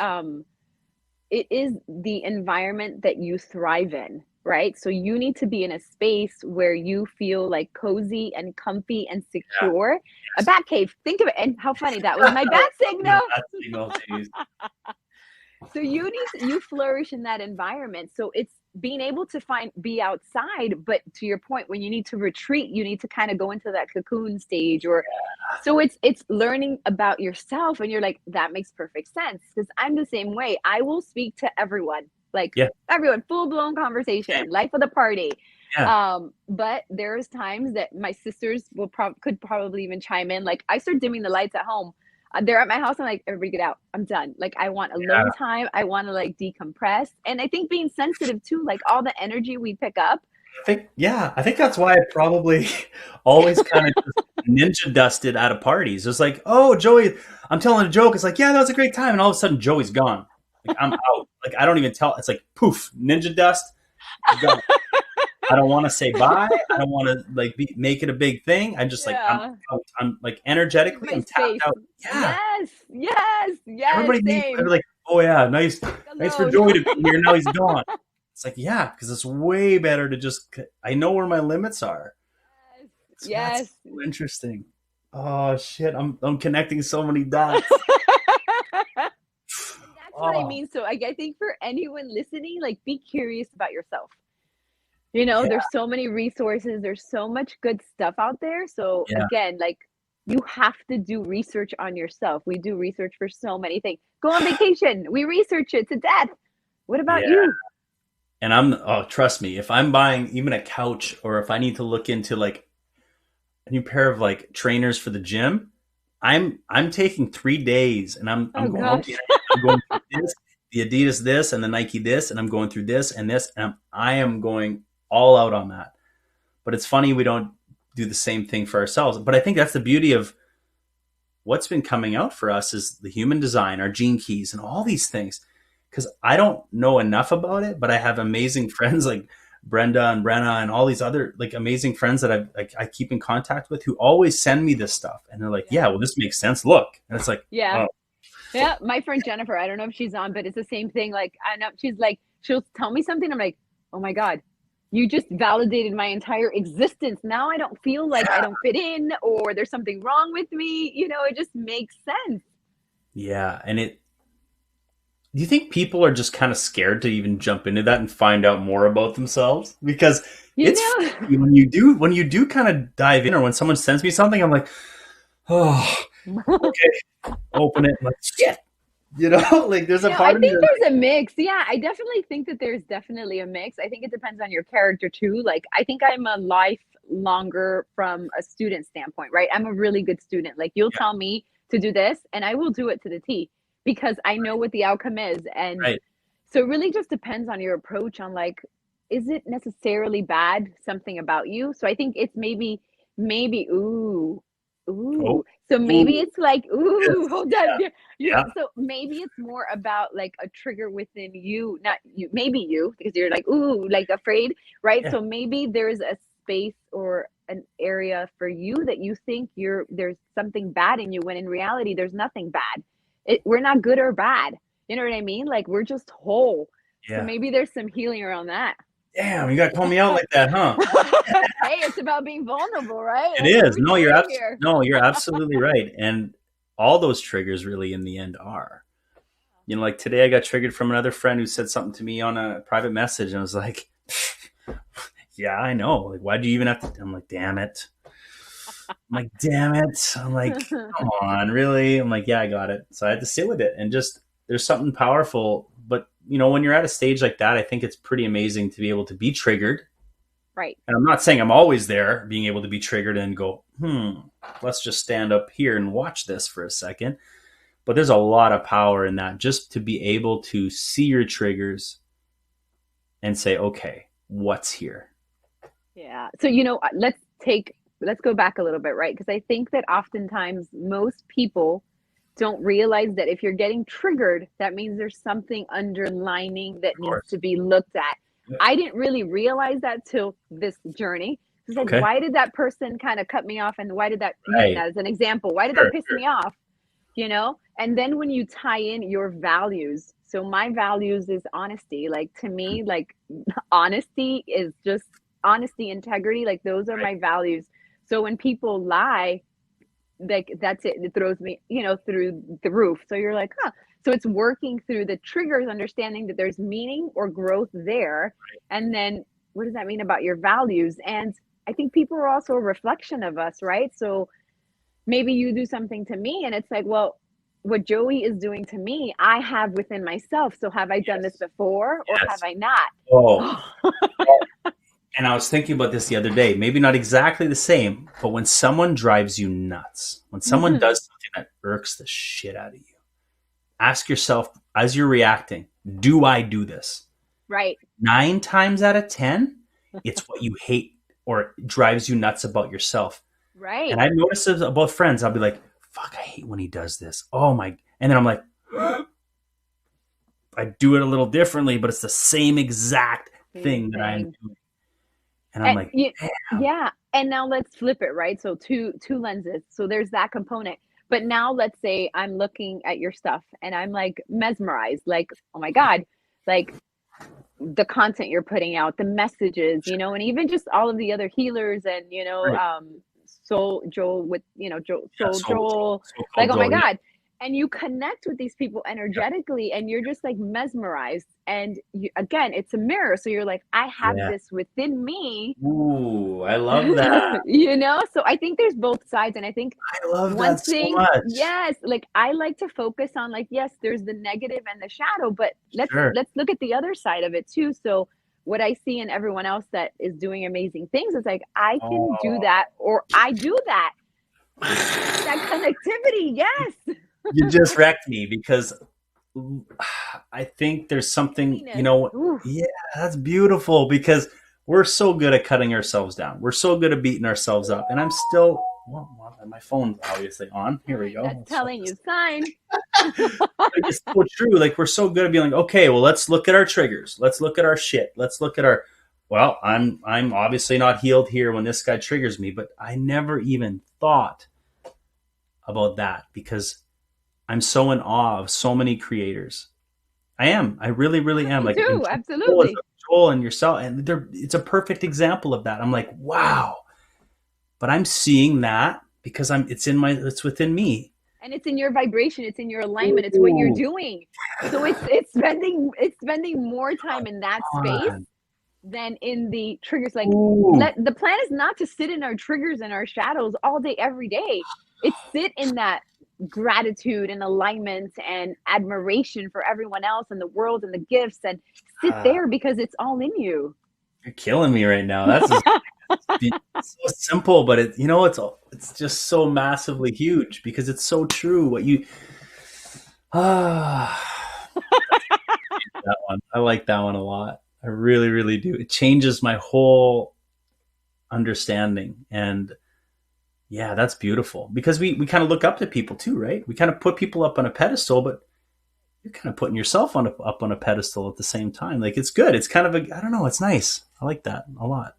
it is the environment that you thrive in, right? So you need to be in a space where you feel like cozy and comfy and yeah. secure. A bat cave, think of it. And how funny that was my bat Yeah, signal. that's signal to So you flourish in that environment. So it's being able to be outside, but to your point, when you need to retreat, you need to kind of go into that cocoon stage. Or so it's learning about yourself, and you're like, that makes perfect sense because I'm the same way. I will speak to everyone, like yeah, everyone, full blown same. conversation, life of the party. Yeah, But there's times that my sisters could probably even chime in. Like I start dimming the lights at home. They're at my house. I'm like, everybody get out. I'm done. Like I want alone yeah. time. I want to like decompress. And I think being sensitive too, like all the energy we pick up. I think that's why I probably always kind of just ninja dusted out of parties. It's like, oh, Joey, I'm telling a joke. It's like, yeah, that was a great time, and all of a sudden, Joey's gone. Like I'm out. Like I don't even tell. It's like poof, ninja dust, gone. I don't want to say bye. I don't want to like make it a big thing. I just like I'm Yeah. out. I'm like Need energetically, my I'm tapped space. out. Yeah. Yes. Yes. Yes. Everybody thinks I'm Same. like, oh yeah, nice, nice for Alone. Joey to be here. Now he's gone. It's like, yeah, because it's way better to just. I know where my limits are. So that's Yes. so interesting. Oh shit, I'm connecting so many dots. And that's what I Oh mean. So I think for anyone listening, like be curious about yourself. yeah, There's so many resources, there's so much good stuff out there. So yeah, again, like you have to do research on yourself. We do research for so many things. Go on vacation, we research it to death. What about yeah. you? And trust me, if I'm buying even a couch or if I need to look into like a new pair of like trainers for the gym, I'm taking 3 days and I'm Oh going, okay, gosh. I'm going through this, the Adidas this and the Nike this, and I'm going through this and this, and I am going all out on that. But it's funny we don't do the same thing for ourselves. But I think that's the beauty of what's been coming out for us is the human design, our gene keys, and all these things. Because I don't know enough about it, but I have amazing friends like Brenda and Brenna and all these other like amazing friends that I keep in contact with who always send me this stuff, and they're like, "Yeah, Yeah. well, this makes sense. Look," and it's like, Yeah. "Oh, Yeah. My friend Jennifer, I don't know if she's on, but it's the same thing. Like, I know she's like, she'll tell me something. I'm like, oh my God, you just validated my entire existence. Now I don't feel like I don't fit in or there's something wrong with me. It just makes sense. yeah." And do you think people are just kind of scared to even jump into that and find out more about themselves? Because You it's know? funny when you do kind of dive in, or when someone sends me something, I'm like, oh, okay, open it, I'm like shit, like there's a I part of me think that, there's a mix. Yeah, I definitely think that there's definitely a mix. I think it depends on your character too. Like, I think I'm a life longer from a student standpoint, right? I'm a really good student. Like, you'll tell me to do this and I will do it to the T because I know what the outcome is. And right? so it really just depends on your approach on like, is it necessarily bad, something about you? So I think it's maybe, ooh, Oh, ooh. So maybe ooh, it's like, ooh, yes, hold yeah, on. yeah, So maybe it's more about like a trigger within you, not you, maybe you, because you're like, ooh, like afraid, right? yeah, So maybe there's a space or an area for you that you think there's something bad in you when in reality there's nothing bad. We're not good or bad. You know what I mean? Like, we're just whole. So yeah. maybe there's some healing around that. Damn, you got to call me out like that, huh? Hey, it's about being vulnerable, right? It That's what is. we're doing here. No, you're absolutely right. And all those triggers really in the end are. Like today I got triggered from another friend who said something to me on a private message, and I was like, yeah, I know. Like, why do you even have to? I'm like, damn it. I'm like, damn it. I'm like, come on, really? I'm like, yeah, I got it. So I had to sit with it and just, there's something powerful. But, when you're at a stage like that, I think it's pretty amazing to be able to be triggered. Right. And I'm not saying I'm always there, being able to be triggered and go, let's just stand up here and watch this for a second. But there's a lot of power in that, just to be able to see your triggers and say, okay, what's here? Yeah. So, let's go back a little bit, right? Because I think that oftentimes most people don't realize that if you're getting triggered, that means there's something underlining that Of needs course. to be looked at. Yeah. I didn't really realize that till this journey. It's like, Okay. why did that person kind of cut me off? And why did that, using Right. that as an example, why did that Sure. piss Sure. me off? And then when you tie in your values, so my values is honesty. Like, to me, like, honesty is just honesty, integrity, like those are Right. my values. So when people lie, like, that's it throws me through the roof. So you're like, huh. So it's working through the triggers, understanding that there's meaning or growth there, and then what does that mean about your values? And I think people are also a reflection of us, right? So maybe you do something to me and it's like, well, what Joey is doing to me, I have within myself. So have I done this Yes. before or have Yes. I not? Oh, well, and I was thinking about this the other day. Maybe not exactly the same, but when someone drives you nuts, when someone Mhm. does something that irks the shit out of you, ask yourself as you're reacting, do I do this? Right. 9 times out of 10, it's what you hate or drives you nuts about yourself. And Right. I've noticed this about friends. I'll be like, fuck, I hate when he does this. Oh my. And then I'm like, I do it a little differently, but it's the same exact Same thing that I'm thing. doing. And I'm And like, damn. yeah, and now let's flip it, right? So two lenses. So there's that component. But now let's say I'm looking at your stuff and I'm like mesmerized, like, oh my God, like the content you're putting out, the messages, and even just all of the other healers and Right. Soul Joel with Yeah. Soul Joel, So like, called oh my Joel. Yeah. God. And you connect with these people energetically and you're just like mesmerized. And again, it's a mirror. So you're like, I have Yeah. this within me. Ooh, I love that. So I think there's both sides. And I think I love one that so thing, much. yes, like, I like to focus on, like, yes, there's the negative and the shadow, but let's Sure. let's look at the other side of it too. So what I see in everyone else that is doing amazing things is like, I can do Oh. that, or I do that. That connectivity, yes. You just wrecked me because I think there's something, Happiness. Ooh, yeah, that's beautiful because we're so good at cutting ourselves down. We're so good at beating ourselves up. And I'm still, well, my phone's obviously on. Here we Sign. go. That's Let's shut telling this. you, sign. It's so true. Like we're so good at being like, okay, well, let's look at our triggers. Let's look at our shit. Let's look at our. Well, I'm obviously not healed here when this guy triggers me, but I never even thought about that because I'm so in awe of so many creators. I am. I really, really am. Me Like too, and absolutely. Joel and yourself, and it's a perfect example of that. I'm like, wow. But I'm seeing that because it's within me. And it's in your vibration, it's in your alignment, it's what you're Ooh, doing. So it's spending more time in that space God. than in the triggers. Like, Ooh. the plan is not to sit in our triggers and our shadows all day every day. It's sit in that gratitude and alignment and admiration for everyone else and the world and the gifts, and sit Ah, there because it's all in you. you're killing me right now. That's just so simple, but it's just so massively huge because it's so true. What you ah that one. I like that one a lot. I really, really do. It changes my whole understanding. And yeah, that's beautiful. Because we kind of look up to people too, right? We kind of put people up on a pedestal, but you're kind of putting yourself up on a pedestal at the same time. Like it's good. It's kind of I don't know, it's nice. I like that a lot.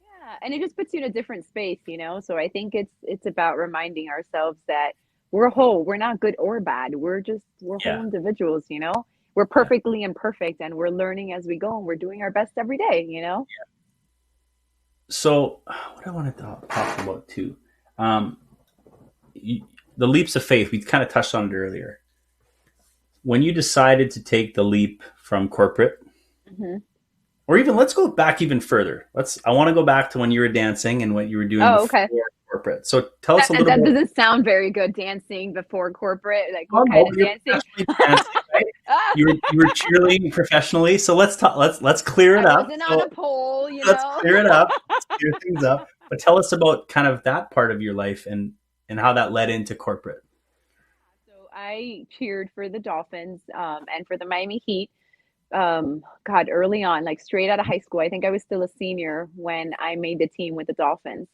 Yeah, and it just puts you in a different space. So I think it's about reminding ourselves that we're whole. We're not good or bad. We're whole Yeah. individuals. We're Yeah. perfectly imperfect, and we're learning as we go, and we're doing our best every day. So what I want to talk about too. Um, you, the leaps of faith, we kind of touched on it earlier. When you decided to take the leap from corporate, Hmm. or even let's go back even further. I want to go back to when you were dancing and what you were doing Oh, before okay. corporate. So tell us a little That bit. doesn't sound very good, dancing before corporate. Like, Oh what kind no, of you're dancing? professionally dancing, right? You were cheerleading professionally. So let's talk. Let's clear I it up. wasn't on So a pole. let's clear it up. Let's clear things up. But tell us about kind of that part of your life and how that led into corporate. So I cheered for the Dolphins, and for the Miami Heat. God, early on, like straight out of high school. I think I was still a senior when I made the team with the Dolphins.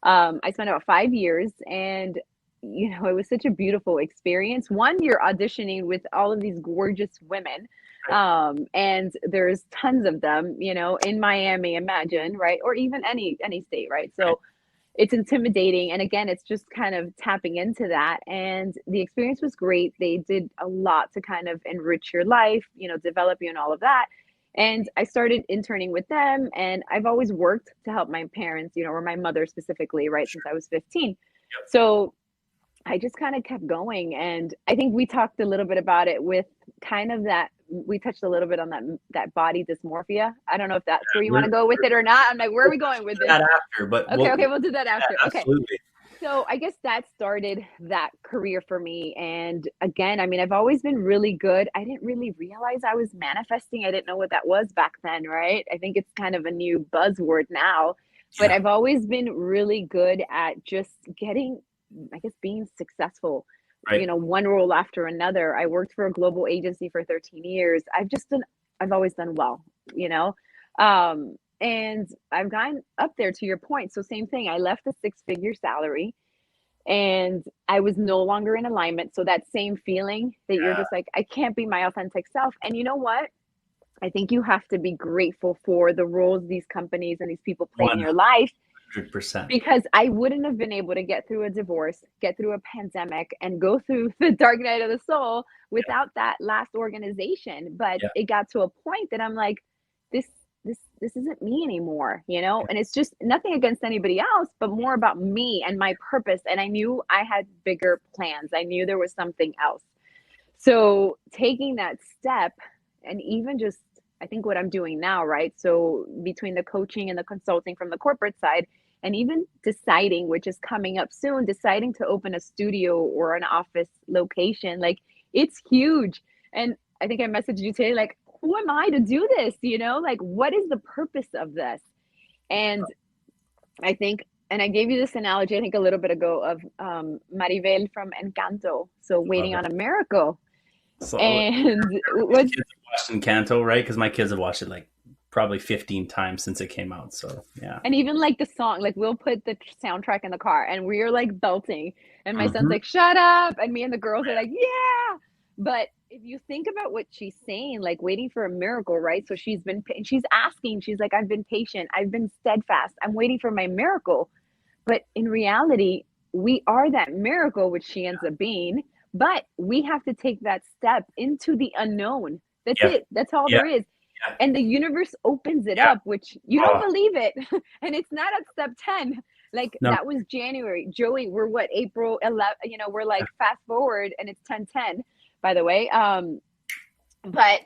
I spent about 5 years, and it was such a beautiful experience. One, you're auditioning with all of these gorgeous women, and there's tons of them, in Miami. Imagine, right, or even any state, right? Right. So it's intimidating, and again, it's just kind of tapping into that, and the experience was great. They did a lot to kind of enrich your life, develop you and all of that. And I started interning with them, and I've always worked to help my parents, or my mother specifically, right, since I was 15. So I just kind of kept going, and I think we talked a little bit about it with kind of that. We touched a little bit on that body dysmorphia. I don't know if that's where you want We're, to go with it or not. I'm like, where are we'll we touch going with on this? that after, but Okay, okay, we'll do that after. Okay. absolutely. So I guess that started that career for me. And again, I mean, I've always been really good. I didn't really realize I was manifesting. I didn't know what that was back then, right? I think it's kind of a new buzzword now, but Yeah. I've always been really good at just getting, I guess, being successful, Right. one role after another. I worked for a global agency for 13 years. I've always done well, you know? And I've gotten up there, to your point. So same thing. I left a six-figure salary, and I was no longer in alignment. So that same feeling that you're Yeah. just like, I can't be my authentic self. And you know what? I think you have to be grateful for the roles these companies and these people play in your life, 100%. because I wouldn't have been able to get through a divorce, get through a pandemic, and go through the dark night of the soul Yeah. without that last organization. But Yeah. it got to a point that I'm like, this this isn't me anymore, and it's just nothing against anybody else, but more about me and my purpose. And I knew I had bigger plans. I knew there was something else. So taking that step, and even just, I think what I'm doing now, right? So between the coaching and the consulting from the corporate side, and even deciding, which is coming up soon, deciding to open a studio or an office location, like, it's huge. And I think I messaged you today, like, who am I to do this? Like, what is the purpose of this? And I think, and I gave you this analogy, I think a little bit ago, of Maribel from Encanto. So Love waiting it. on a miracle. So And these what's kids have watched Encanto, right? Because my kids have watched it like probably 15 times since it came out. So yeah. And even like the song, like we'll put the soundtrack in the car and we're like belting. And my son's Hmm. like, shut up. And me and the girls are like, yeah. But if you think about what she's saying, like waiting for a miracle, right? So she's asking, she's like, I've been patient, I've been steadfast, I'm waiting for my miracle. But in reality, we are that miracle, which she ends up being. But we have to take that step into the unknown. That's Yeah. it. That's all Yeah. there is. Yeah. And the universe opens it Yeah. up, which you don't Oh, believe it. And it's not at step 10. Like no. that was January. Joey, we're what, April 11, we're like fast forward and it's 10/10, by the way. But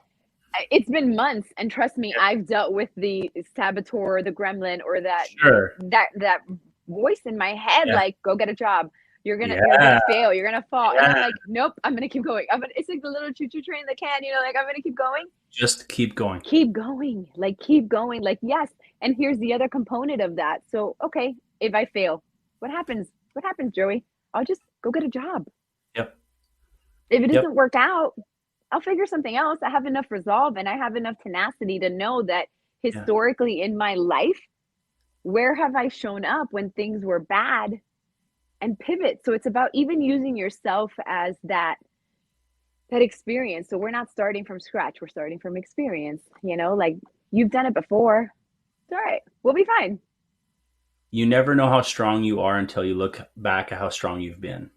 it's been months, and trust me, I've dealt with the saboteur, the gremlin, or Sure. that voice in my head, Yeah. like, go get a job. You're Yeah. gonna fail. You're gonna fall. And I'm Yeah. like, nope. I'm gonna keep going. It's like the little choo choo train that can, like I'm gonna keep going. Just keep going. Keep going. Like keep going. Like yes. And here's the other component of that. So okay, if I fail, what happens? What happens, Joey? I'll just go get a job. Yep. If it Yep. doesn't work out, I'll figure something else. I have enough resolve and I have enough tenacity to know that Yeah. historically in my life, where have I shown up when things were bad and pivot. So it's about even using yourself as that experience. So we're not starting from scratch. We're starting from experience, like you've done it before. It's all right. We'll be fine. You never know how strong you are until you look back at how strong you've been.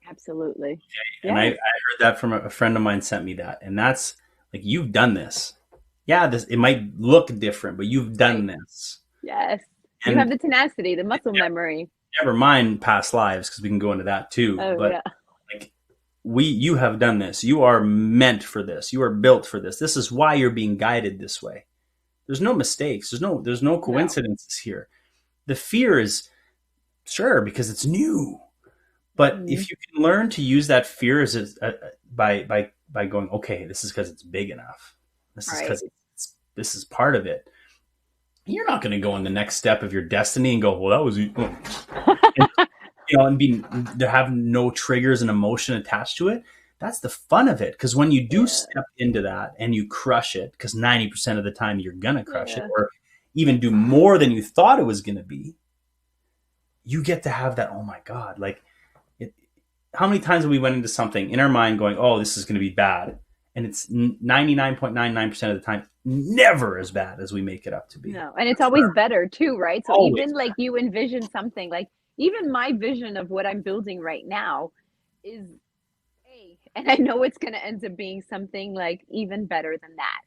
Absolutely. And I Yes. heard that from a friend of mine sent me that. And that's like, you've done this. Yeah, it might look different, but you've done Right. this. Yes. You have And the tenacity, the muscle memory. never mind past lives, because we can go into that too. Oh But yeah. like, you have done this. You are meant for this. You are built for this. This is why you're being guided this way. There's no mistakes. There's no No. coincidences here. The fear is, sure, because it's new. But Mm-hmm. if you can learn to use that fear as by going, okay, this is because it's big enough. This is Right. because this is part of it. You're not going to go in the next step of your destiny and go, well, that was, and, and to have no triggers and emotion attached to it. That's the fun of it. Because when you do Yeah. step into that and you crush it, because 90% of the time you're going to crush it, Yeah. or even do more than you thought it was going to be, you get to have that, oh my God, like, how many times have we went into something in our mind going, oh, this is going to be bad. And it's 99.99% of the time never as bad as we make it up to be. No, and it's always better too, right? So Always. even like you envision something, like even my vision of what I'm building right now is and I know it's going to end up being something like even better than that.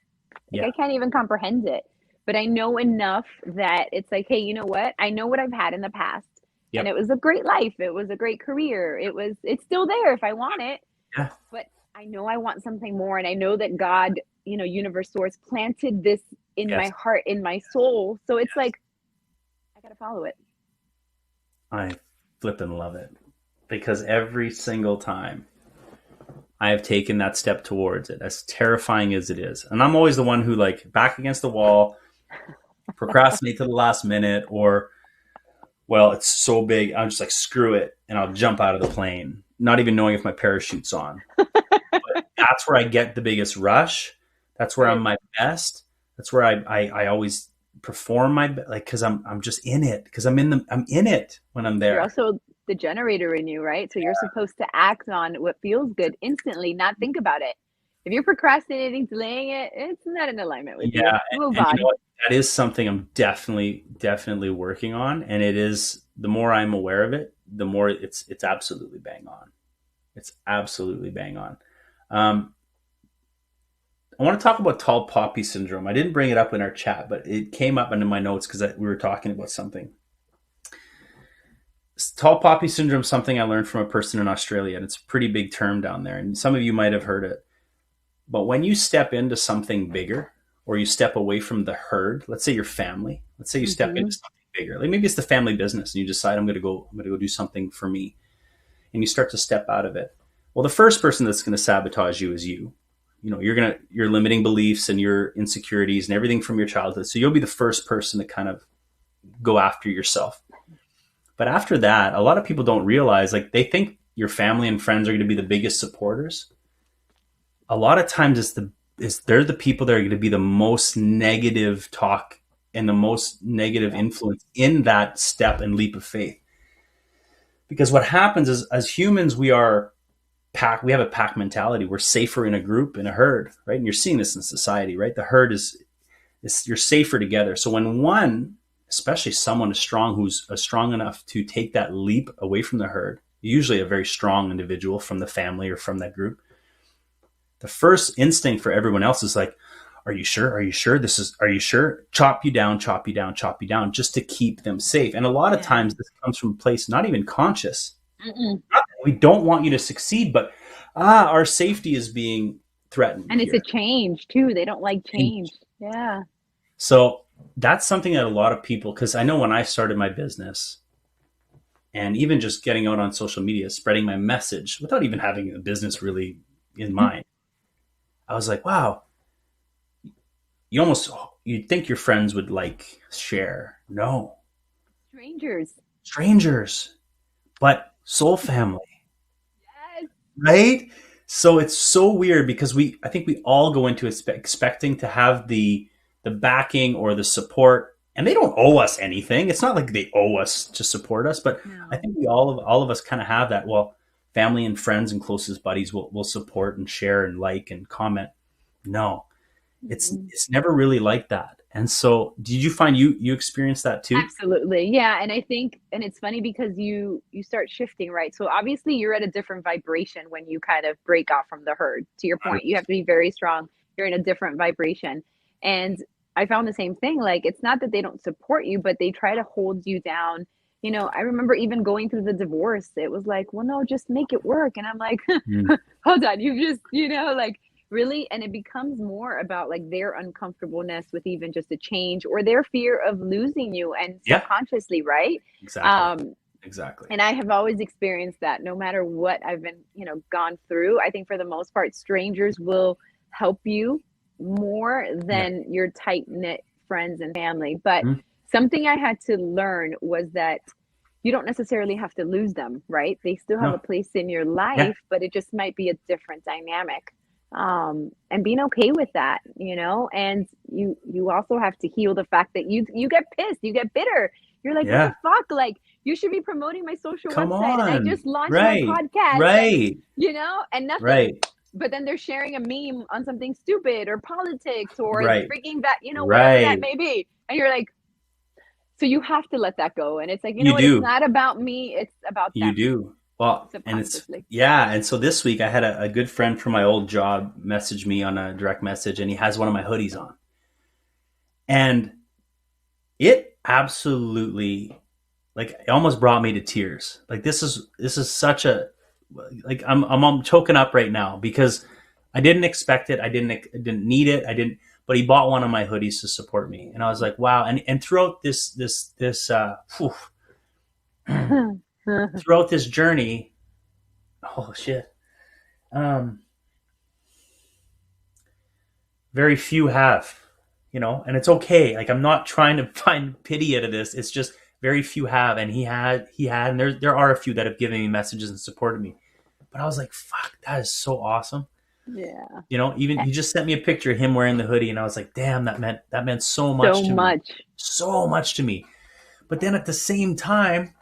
Like Yeah. I can't even comprehend it, but I know enough that it's like, hey, you know what? I know what I've had in the past, and it Yep. was a great life. It was a great career. It's still there if I want it, Yeah. but I know I want something more, and I know that God, universe source planted this in my Yes. heart, in my soul. So it's like I got to follow it. I flippin' love it, because every single time I have taken that step towards it, as terrifying as it is, and I'm always the one who, like, back against the wall, procrastinate to the last minute, or, well, it's so big, I'm just like, screw it, and I'll jump out of the plane, not even knowing if my parachute's on. But that's where I get the biggest rush. That's where I'm my best. That's where I always perform like, because I'm just in it, because I'm in it when I'm You're there. also the generator in you, right? So you're supposed to act on what feels good instantly, not think about it. If you're procrastinating, delaying it, it's not in alignment with you. Yeah, Move and you know on. what? That is something I'm definitely working on, and it is, the more I'm aware of it, the more it's absolutely bang on. It's absolutely bang on. Um, I want to talk about tall poppy syndrome. I didn't bring it up in our chat, but it came up into my notes because we were talking about something. Tall poppy syndrome is something I learned from a person in Australia, and it's a pretty big term down there, and some of you might have heard it. But when you step into something bigger, or you step away from the herd, let's say your family, let's say you step into something bigger, like maybe it's the family business, and you decide I'm going to go do something for me, and you start to step out of it. Well, the first person that's going to sabotage you is you. Your limiting beliefs and your insecurities and everything from your childhood. So you'll be the first person to kind of go after yourself. But after that, a lot of people don't realize, like, they think your family and friends are going to be the biggest supporters. A lot of times it's the they're the people that are going to be the most negative talk and the most negative Yeah. influence in that step and leap of faith. Because what happens is, as humans, we are pack. We have a pack mentality. We're safer in a group, in a herd, right? And you're seeing this in society, right? The herd is you're safer together. So when one, especially someone is strong, who's strong enough to take that leap away from the herd, usually a very strong individual from the family or from that group, the first instinct for everyone else is like, are you sure? Are you sure? Are you sure? Chop you down, chop you down, chop you down, just to keep them safe. And a lot of Yeah. times this comes from a place not even conscious. Mm-mm. Not that we don't want you to succeed, but our safety is being threatened And it's a here. change too. They don't like change. Yeah. So that's something that a lot of people, because I know when I started my business and even just getting out on social media, spreading my message without even having a business really in mind, I was like, wow, you'd think your friends would like share. No, Strangers. strangers, but soul family, Yes. right? So it's so weird because I think we all go into expecting to have the backing or the support, and they don't owe us anything. It's not like they owe us to support us, but I No. think we all of us kind of have that. Well, family and friends and closest buddies will support and share and like and comment. No, Mm-mm. it's never really like that. And so, did you find you experienced that too? Absolutely. Yeah, and I think and it's funny because you start shifting, right? So obviously you're at a different vibration when you kind of break off from the herd. To your point, you have to be very strong. You're in a different vibration. And I found the same thing. Like it's not that they don't support you, but they try to hold you down. I remember even going through the divorce. It was like, well, no, just make it work. And I'm like, Mm. hold on, you just, like really, and it becomes more about like their uncomfortableness with even just a change or their fear of losing you and Yeah, subconsciously, right? exactly, um exactly. and I have always experienced that no matter what I've been gone through. I think for the most part strangers will help you more Yeah. than your tight knit friends and family. But Mm. something I had to learn was that you don't necessarily have to lose them, right? They still have a No. place in your Yeah. life, but it just might be a different dynamic. And being okay with that, and you also have to heal the fact that you get pissed, you get bitter. You're like, what the Yeah. fuck? Like, you should be promoting my social Come website, and I on. just launched my Right. podcast, and Right. and nothing. Right. But then they're sharing a meme on something stupid or politics or Right. freaking that, whatever that Right. may be, and you're like, so you have to let that go. And it's like, you know You what? It's do. not about me. It's about You them do. Well, and subconsciously. yeah. And so this week I had a good friend from my old job message me on a direct message, and he has one of my hoodies on. And it absolutely, like, it almost brought me to tears. Like, this is such a, like, I'm choking up right now because I didn't expect it. I didn't need it. But he bought one of my hoodies to support me. And I was like, wow. And throughout throughout this journey, oh shit. Um, very few have, and it's okay. Like, I'm not trying to find pity out of this. It's just very few have, and he had, and there are a few that have given me messages and supported me. But I was like, fuck, that is so awesome. Yeah. Even he just sent me a picture of him wearing the hoodie, and I was like, damn, that meant so So much to me, much. so much to me. But then at the same time,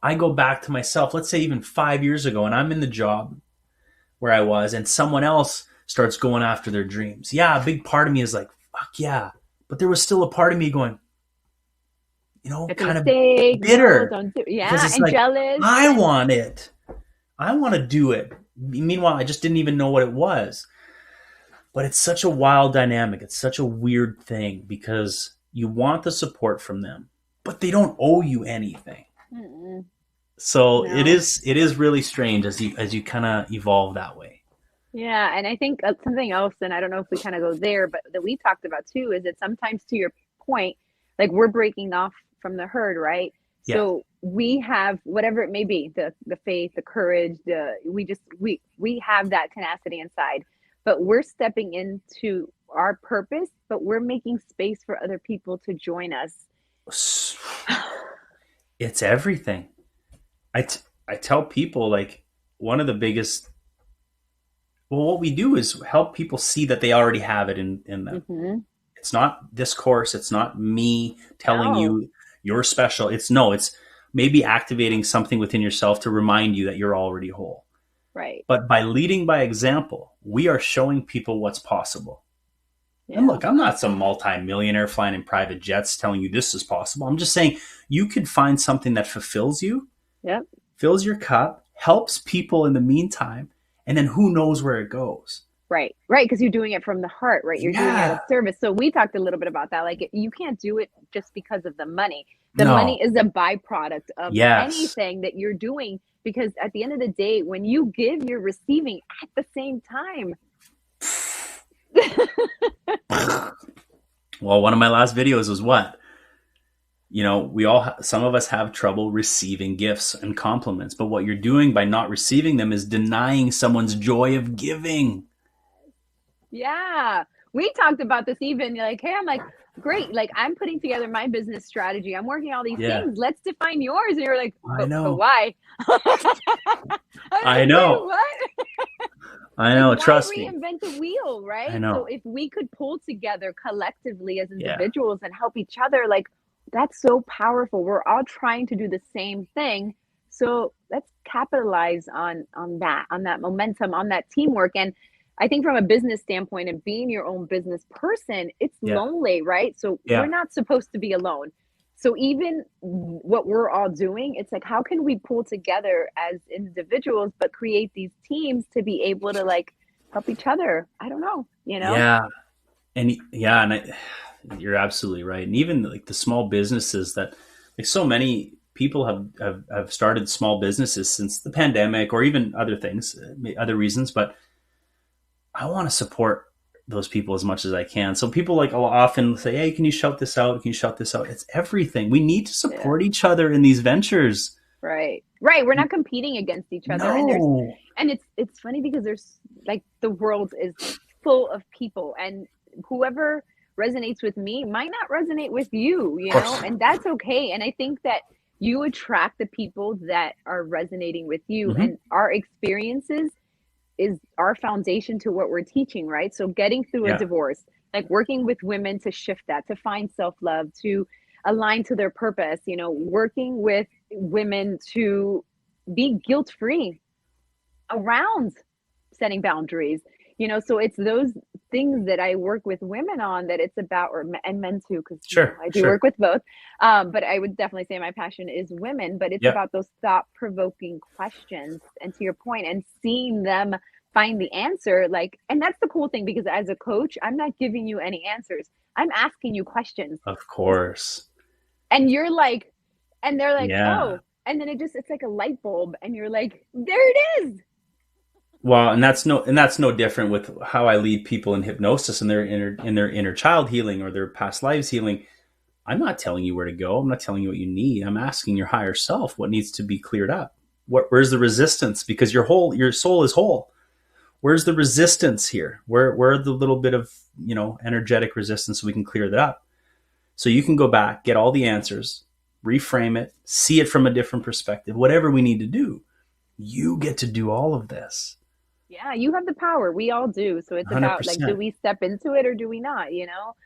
I go back to myself. Let's say even 5 years ago, and I'm in the job where I was, and someone else starts going after their dreams. Yeah, a big part of me is like, fuck yeah. But there was still a part of me going, It's a kind of mistake. No, bitter, don't do. because Yeah, it's and like, jealous. I And want it. I want to do it. Meanwhile, I just didn't even know what it was. But it's such a wild dynamic. It's such a weird thing because you want the support from them, but they don't owe you anything. mm-mm, So it no. is it is really strange as you kind of evolve that way. Yeah, and I think something else, and I don't know if we kind of go there, but that we talked about too, is that sometimes, to your point, like we're breaking off from the herd, right? Yeah. So we have whatever it may be, the faith, the courage, we have that tenacity inside, but we're stepping into our purpose, but we're making space for other people to join us. It's everything. I tell people, like, one of the biggest Well, what we do is help people see that they already have it in them. Hmm. It's not this course. It's not me telling No, you you're special. It's maybe activating something within yourself to remind you that you're already whole. right. But by leading by example, we are showing people what's possible. And Yeah. look, I'm not some multi-millionaire flying in private jets telling you this is possible. I'm just saying you can find something that fulfills you, Yep. fills your cup, helps people in the meantime, and then who knows where it goes. Right. Right. Because you're doing it from the heart, right? You're doing it out Yeah. of service. So we talked a little bit about that. Like you can't do it just because of the money. The money No. is a byproduct of Yes. anything that you're doing. Because at the end of the day, when you give, you're receiving at the same time. Well, one of my last videos was what? Some of us have trouble receiving gifts and compliments, but what you're doing by not receiving them is denying someone's joy of giving. Yeah. We talked about this even like, hey, I'm like, great. Like I'm putting together my business strategy. I'm working all these Yeah, things. Let's define yours. And you're like, I but know. why? I'm I like, wait, know. what? I Like know. why Trust me. reinvent the wheel, I right? So know. if we could pull together collectively as Yeah. individuals and help each other, like that's so powerful. We're all trying to do the same thing. So let's capitalize on that momentum, on that teamwork. And I think from a business standpoint and being your own business person, it's Yeah. lonely, right? So we're Yeah. not supposed to be alone. So even what we're all doing, it's like how can we pull together as individuals but create these teams to be able to like help each other? I don't know, you know? Yeah. And you're absolutely right. And even like the small businesses that, like, so many people have started small businesses since the pandemic or even other things, other reasons. But I want to support those people as much as I can. So people like will often say, "Hey, can you shout this out? Can you shout this out?" It's everything. We need to Yeah. support each other in these ventures. Right. Right. We're not competing against each other. No. And it's funny because there's like the world is full of people and whoever resonates with me might not resonate with you, Of you know, course. and that's okay. And I think that you attract the people that are resonating with you Hmm. and our experiences is our foundation to what we're teaching, right? So getting through a Yeah. divorce, like working with women to shift that, to find self-love, to align to their purpose, you know, working with women to be guilt-free around setting boundaries. You know, so it's those things that I work with women on that it's about, and men too, because you know Sure. I do Sure. work with both. But I would definitely say my passion is women, but it's Yeah. about those thought-provoking questions, and to your point, and seeing them find the answer. Like, and that's the cool thing because as a coach, I'm not giving you any answers. I'm asking you questions, Of course. and you're like, and they're like, Yeah. oh, and then it's like a light bulb, and you're like, there it is. Well, and that's no different with how I lead people in hypnosis and their inner child healing or their past lives healing. I'm not telling you where to go. I'm not telling you what you need. I'm asking your higher self what needs to be cleared up. Where's the resistance? Because your soul is whole. Where's the resistance here? Where the little bit of, energetic resistance so we can clear that up? So you can go back, get all the answers, reframe it, see it from a different perspective, whatever we need to do. You get to do all of this. Yeah, you have the power. We all do. So it's about like, do 100%. we step into it or do we not, you know?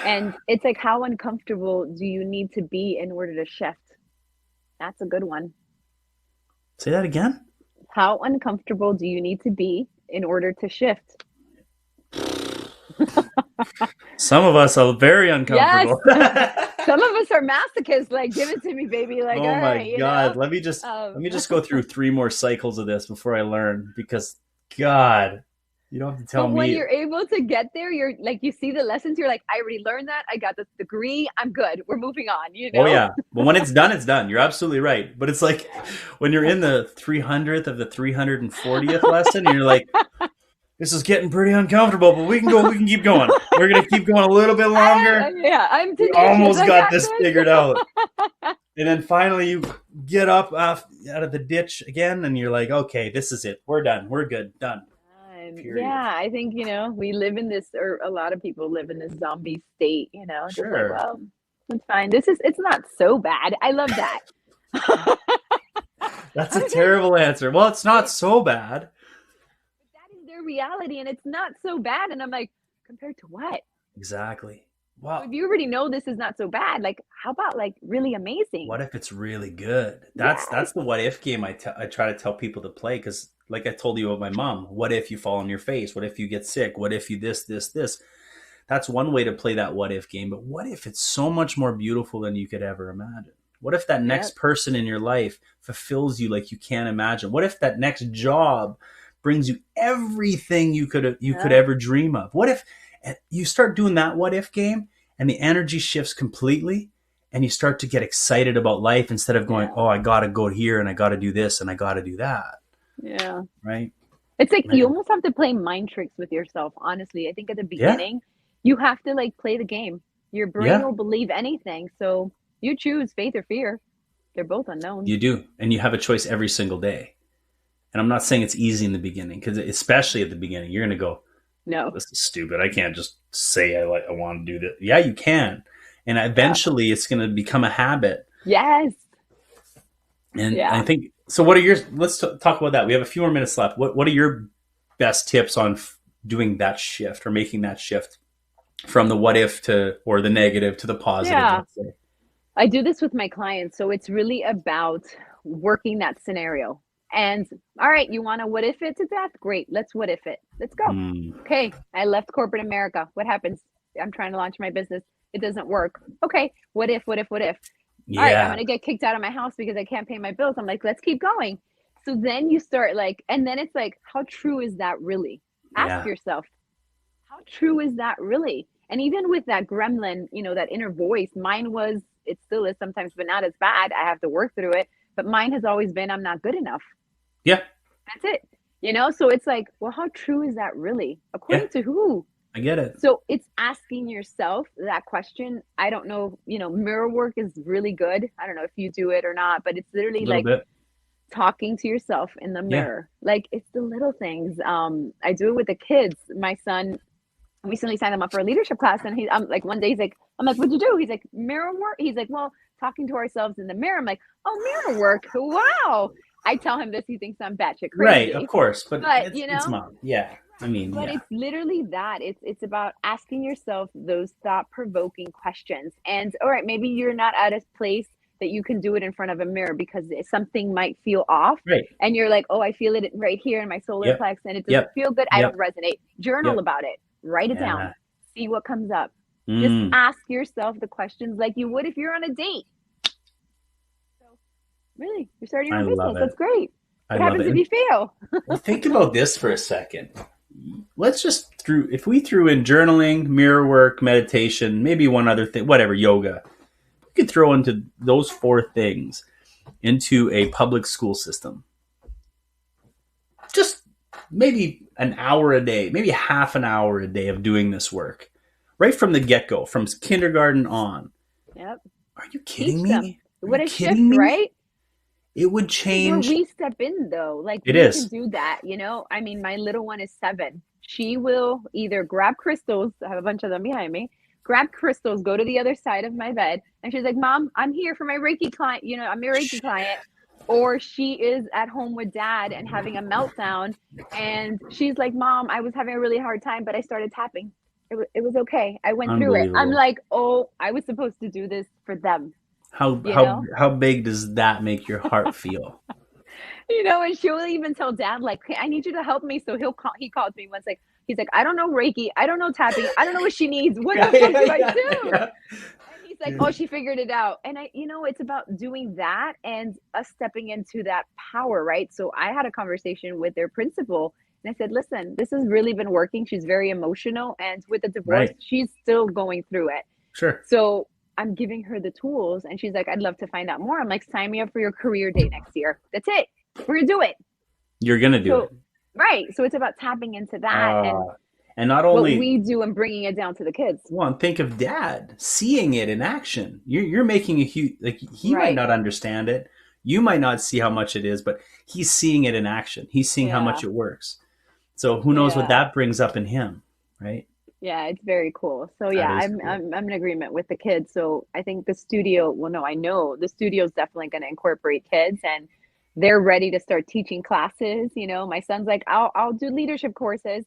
And it's like, how uncomfortable do you need to be in order to shift? That's a good one. Say that again. How uncomfortable do you need to be in order to shift? Some of us are very Yes. uncomfortable. Some of us are masochists, like, give it to me, baby. Like, all Oh my right, God. Let me just go through three more cycles of this before I learn, because God, you don't have to tell but when me. you're able to get there, you're like, you see the lessons, you're like, I already learned that. I got this degree. I'm good. We're moving on, you Oh know? yeah. But when it's done, it's done. You're absolutely right. But it's like when you're in the 300th of the 340th lesson, and you're like, this is getting pretty uncomfortable, but we can go, we can keep going. We're going to keep going a little bit longer. Yeah, I'm We tenacious. almost I got got this figured out. this. And then finally you get up out of the ditch again and you're like, okay, this is it. We're done. We're good. Done. Period. Yeah, I think, we live in this, or a lot of people live in this zombie state, just like, Sure. well, it's fine. It's not so bad. I love that. That's a Okay. terrible answer. Well, it's not so bad. That is their the reality and it's not so bad. And I'm like, compared to what? Exactly. So if Well, you already know this is not so bad, like how about like really amazing? what if it's really good? Yes. That's the what if game I try to tell people to play, because like I told you about my mom, what if you fall on your face? What if you get sick? What if you this? That's one way to play that what if game. But what if it's so much more beautiful than you could ever imagine? What if that Yep. next person in your life fulfills you like you can't imagine? What if that next job brings you everything you could Yep. ever dream of? What if you start doing that what if game and the energy shifts completely, and you start to get excited about life instead of going, Yeah. "Oh, I got to go here and I got to do this and I got to do that." Yeah. Right? It's like you Man. almost have to play mind tricks with yourself, honestly. I think at the Yeah. beginning, you have to like play the game. Your brain Yeah. will believe anything. So you choose faith or fear. They're both unknowns. You do. And you have a choice every single day. And I'm not saying it's easy in the beginning, because especially at the beginning, you're going to go, No. "This is stupid. I can't just say I want to do this." Yeah, you can. And Yeah. eventually it's going to become a habit. Yes. And I Yeah. think, so what are yours? Let's talk about that. We have a few more minutes left. What are your best tips on doing that shift or making that shift from the what if to, or the negative to the positive, Yeah. let's say? I do this with my clients. So it's really about working that scenario. And all right, you want to what if it to death? Great. Let's what if it. Let's go. Mm, Okay. I left corporate America. What happens? I'm trying to launch my business. It doesn't work. Okay. What if, what if, what if? All right, I'm yeah. going to get kicked out of my house because I can't pay my bills. I'm like, let's keep going. So then you start like, and then it's like, how true is that really? Ask Yeah. yourself, how true is that really? And even with that gremlin, that inner voice, mine was, it still is sometimes, but not as bad. I have to work through it. But mine has always been, I'm not good enough. Yeah. That's it. So it's like, well, how true is that really? Yeah. According to who? I get it. So it's asking yourself that question. I don't know, mirror work is really good. I don't know if you do it or not, but it's A literally little like bit. talking to yourself in the Yeah. mirror. Like it's the little things. I do it with the kids. My son recently signed him up for a leadership class, and I'm like, one day I'm like, what'd you do? He's like, mirror work. He's like, well, talking to ourselves in the mirror. I'm like, oh, mirror work. Wow. I tell him this, he thinks I'm batshit Right. Of crazy. course. But But it's mom. Yeah. I mean, but yeah. it's literally that. It's about asking yourself those thought-provoking questions. And all right, maybe you're not at a place that you can do it in front of a mirror because something might feel off. Right. And you're like, oh, I feel it right here in my solar Yep. plex and it doesn't Yep. feel good. I Yep. don't resonate. Journal Yep. about it. Write it down. Yeah. See what comes up. Just Mm, ask yourself the questions like you would if you're on a date. So really, you're starting your I own love business. it. That's great. I What love happens it. if you fail? Well, think about this for a second. Let's just if we threw in journaling, mirror work, meditation, maybe one other thing, whatever, yoga. We could throw into those four things into a public school system. Just maybe an hour a day, maybe half an hour a day of doing this work. Right from the get-go, from kindergarten on. Yep. Are you kidding Teach them. me? Are you What a shift, kidding me? right? It would This is where change. we step in though. Like It we can is. do that. I mean, my little one is 7. She will either grab crystals, I have a bunch of them behind me, grab crystals, go to the other side of my bed, and she's like, Mom, I'm here for my Reiki client, I'm your Reiki client. Or she is at home with dad and having a meltdown. And she's like, Mom, I was having a really hard time, but I started tapping. It was okay. I went through it. I'm Unbelievable. like, oh, I was supposed to do this for them, How you how know? how big does that make your heart feel? And she'll even tell dad, like, hey, I need you to help me. So he called me once, like, he's like, I don't know Reiki. I don't know tapping. I don't know what she needs. What Yeah, the fuck yeah, do I yeah, do? yeah. And he's like, oh, she figured it out. And it's about doing that and us stepping into that power, right? So I had a conversation with their principal and I said, listen, this has really been working. She's very emotional. And with the divorce, Right. she's still going through it. Sure. So I'm giving her the tools and she's like, I'd love to find out more. I'm like, sign me up for your career day next year. That's it. We're gonna do it. You're gonna do So it. right. So it's about tapping into that and Uh, and not what only we do and bringing it down to the kids. one, think of dad seeing it in action. You're making a huge, like, he might Right. not understand it. You might not see how much it is, but he's seeing it in action. He's seeing how Yeah. much it works. So who knows what Yeah. that brings up in him, right? Yeah, it's very cool. So That yeah, is I'm cool. I'm I'm in agreement with the kids. So I think the studio, well no, I know the studio is definitely going to incorporate kids and they're ready to start teaching classes. My son's like, I'll do leadership courses.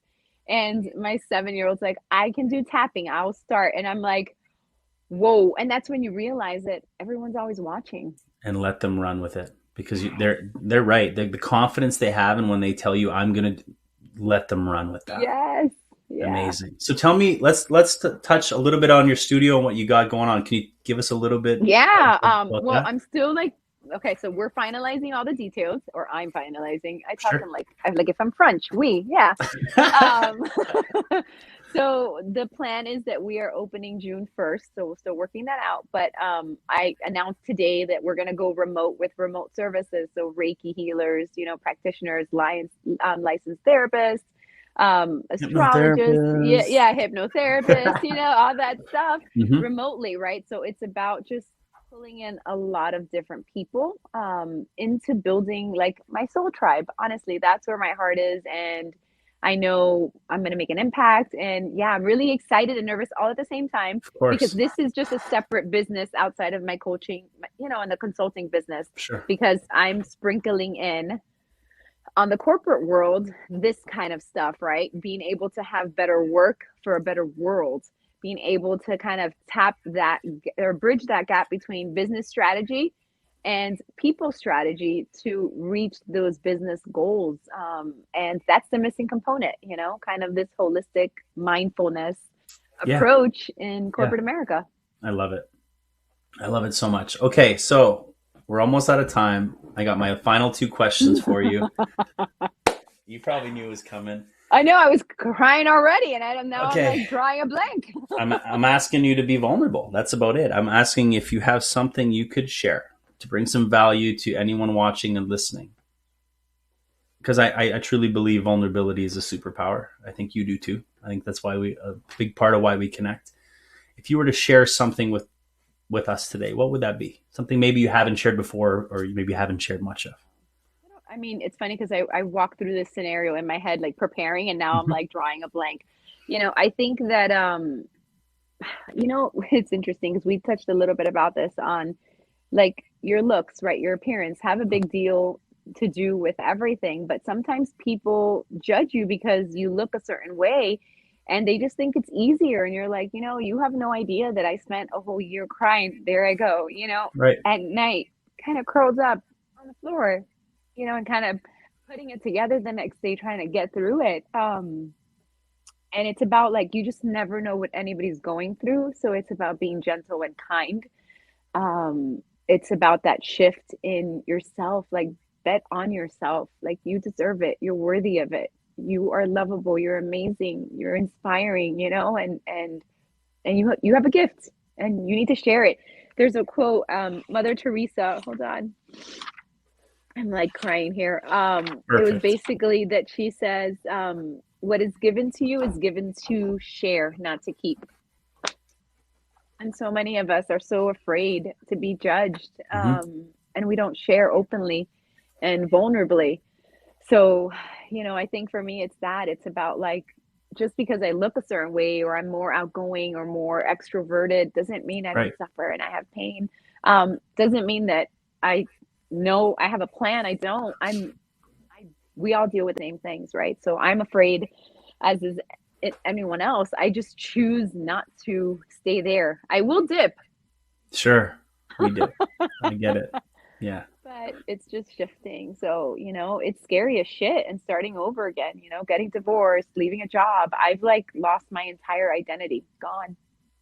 And my 7-year-old's like, I can do tapping. I'll start. And I'm like, whoa. And that's when you realize that everyone's always watching. And let them run with it, because they're right. The confidence they have, and when they tell you, I'm going to let them run with that. Yes. Yeah. Amazing. So tell me, let's touch a little bit on your studio and what you got going on. Can you give us a little bit Yeah. about Well, that? I'm still like, okay, so we're finalizing all the details, or I'm finalizing. I talk Sure. in like if I'm French, yeah. Um, so the plan is that we are opening June 1st. So we're still working that out. But I announced today that we're going to go remote with remote services. So Reiki healers, practitioners, licensed therapists, astrologists, yeah, Hypnotherapist. yeah, hypnotherapists, all that stuff Hmm. remotely, right? So it's about just pulling in a lot of different people into building like my soul tribe. Honestly, that's where my heart is. And I know I'm going to make an impact. And yeah, I'm really excited and nervous all at the same time, Of because course. this is just a separate business outside of my coaching, and the consulting business, Sure. because I'm sprinkling in on the corporate world this kind of stuff, right? Being able to have better work for a better world, being able to kind of tap that or bridge that gap between business strategy and people strategy to reach those business goals. And that's the missing component, kind of this holistic mindfulness Yeah. approach in Yeah. corporate America. I love it. I love it so much. Okay. So we're almost out of time. I got my final two questions for you. You probably knew it was coming. I know, I was crying already, and now I'm Okay. like drawing a blank. I'm asking you to be vulnerable. That's about it. I'm asking if you have something you could share to bring some value to anyone watching and listening. Because I truly believe vulnerability is a superpower. I think you do too. I think that's why a big part of why we connect. If you were to share something with us today, what would that be? Something maybe you haven't shared before, or maybe you haven't shared much of. I mean, it's funny because I walked through this scenario in my head, like preparing, and now I'm Mm-hmm. like drawing a blank. I think that, it's interesting because we touched a little bit about this on like your looks, right? Your appearance have a big deal to do with everything. But sometimes people judge you because you look a certain way and they just think it's easier. And you're like, you have no idea that I spent a whole year crying. There I go, Right. at night, kind of curled up on the floor, and kind of putting it together the next day, trying to get through it. And it's about like, you just never know what anybody's going through. So it's about being gentle and kind. It's about that shift in yourself, like bet on yourself, like you deserve it, you're worthy of it, you are lovable, you're amazing, you're inspiring, and you have a gift and you need to share it. There's a quote, Mother Teresa, hold on, I'm like crying here. It was Perfect. basically that she says, what is given to you is given to share, not to keep. And so many of us are so afraid to be judged, Mm-hmm. and we don't share openly and vulnerably. So, I think for me, it's about like, just because I look a certain way or I'm more outgoing or more extroverted doesn't mean I Right. don't suffer and I have pain. Doesn't mean that I know I have a plan. I don't. We all deal with the same things, right? So I'm afraid, as is anyone else. I just choose not to stay there. I will dip, Sure. We do. I get it. Yeah. but it's just shifting. So, it's scary as shit and starting over again, getting divorced, leaving a job. I've like lost my entire identity, gone.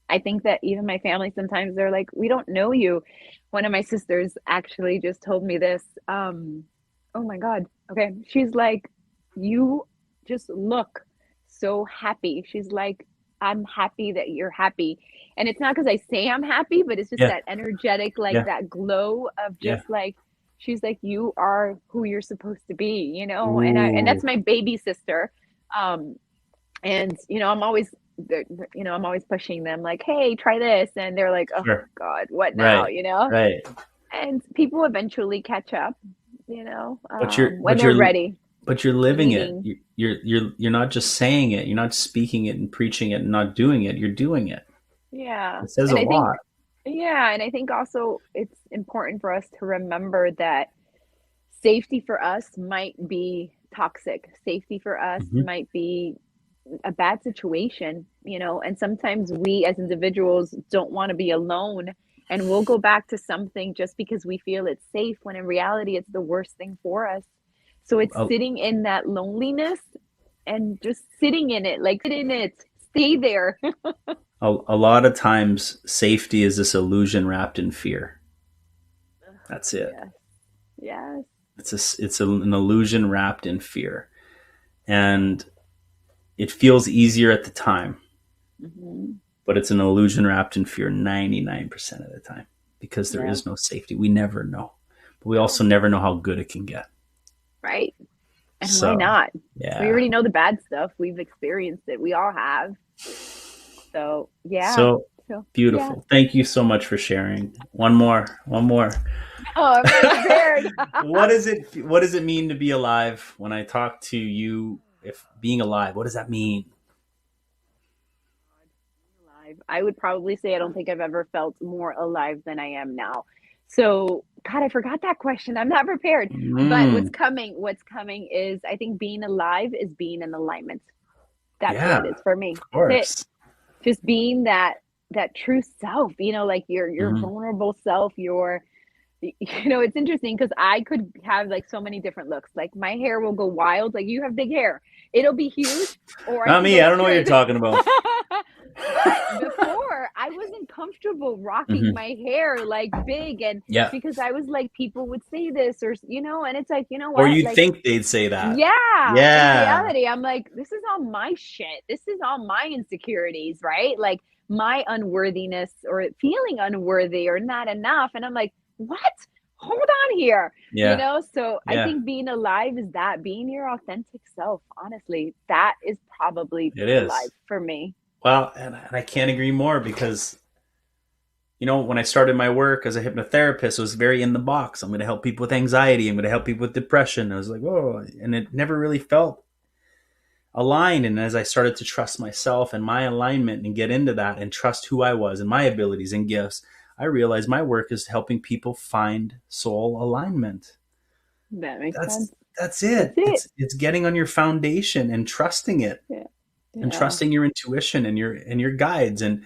I think that even my family sometimes they're like, we don't know you. One of my sisters actually just told me this. Oh my God. Okay. She's like, you just look so happy. She's like, I'm happy that you're happy. And it's not because I say I'm happy, but it's just Yeah. that energetic, like Yeah. that glow of Yeah. just like, she's like, you are who you're supposed to be, and Ooh. that's my baby sister. Um, and I'm always pushing them like, hey, try this, and they're like, oh Sure. God, what now, Right. Right. and people eventually catch up, But you're when but they're you're ready, but you're living it. leading. You're not just saying it. You're not speaking it and preaching it and not doing it. You're doing it. Yeah. It says a And I think, lot. yeah, and I think also it's important for us to remember that safety for us might be toxic. Safety for us Mm-hmm. might be a bad situation, and sometimes we as individuals don't want to be alone, and we'll go back to something just because we feel it's safe when in reality it's the worst thing for us. So it's A, sitting in that loneliness and just sitting in it, like sit in it, stay there. a lot of times safety is this illusion wrapped in fear. That's it. Yes, yes. An illusion wrapped in fear. And it feels easier at the time, Hmm. but it's an illusion wrapped in fear 99% of the time because there Yeah. is no safety. We never know. But we No. also never know how good it can get. Right. And why So, not? We yeah. already know the bad stuff. We've experienced it. We all have. So, yeah. So So, yeah. beautiful. Thank you so much for sharing. One more. One more. Oh, I'm not prepared. What does it mean to be alive? When I talk to you, if being alive, what does that mean? Alive. I would probably say I don't think I've ever felt more alive than I am now. So, God, I forgot that question. I'm not prepared. But Mm, what's coming is I think being alive is being in alignment. That's what yeah, it is for me. of That's it. course. Just being that true self, like your Hmm. vulnerable self, it's interesting because I could have like so many different looks. Like my hair will go wild. Like you have big hair, it'll be huge, or I Not could me. go I don't know what you're straight. talking about. But before, I wasn't comfortable rocking Hmm. my hair like big, and Yeah. because I was like, people would say this, or and it's like, you know Or what, you like, think they'd say that. yeah, in Yeah. reality, I'm like, this is all my shit. This is all my insecurities, right? Like my unworthiness or feeling unworthy or not enough. And I'm like, what? Hold on here. Yeah. So I Yeah. think being alive is that being your authentic self. Honestly, that is probably It alive is. for me. Well, and I can't agree more because when I started my work as a hypnotherapist, it was very in the box. I'm going to help people with anxiety. I'm going to help people with depression. I was like, oh, and it never really felt aligned. And as I started to trust myself and my alignment and get into that and trust who I was and my abilities and gifts, I realized my work is helping people find soul alignment. That makes That's sense. that's That's it. it. It's getting on your foundation and trusting it Yeah. and Yeah. trusting your intuition and your guides and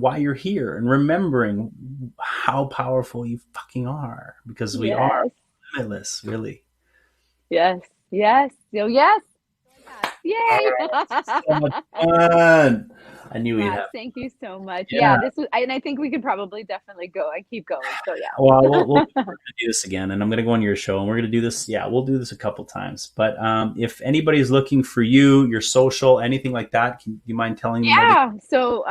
why you're here and remembering how powerful you fucking are because we are Yes. limitless, really. Yes. Yes. So yes. All Yay. right, this is so much fun. I knew we'd Yes, have. thank you so much. Yeah. Yeah, and I think we could probably definitely go and keep going. So Well, yeah. we're going to do this again, and I'm going to go on your show, and we're going to do this. Yeah, we'll do this a couple times. But if anybody's looking for you, your social, anything like that, do you mind telling them where they? Yeah. So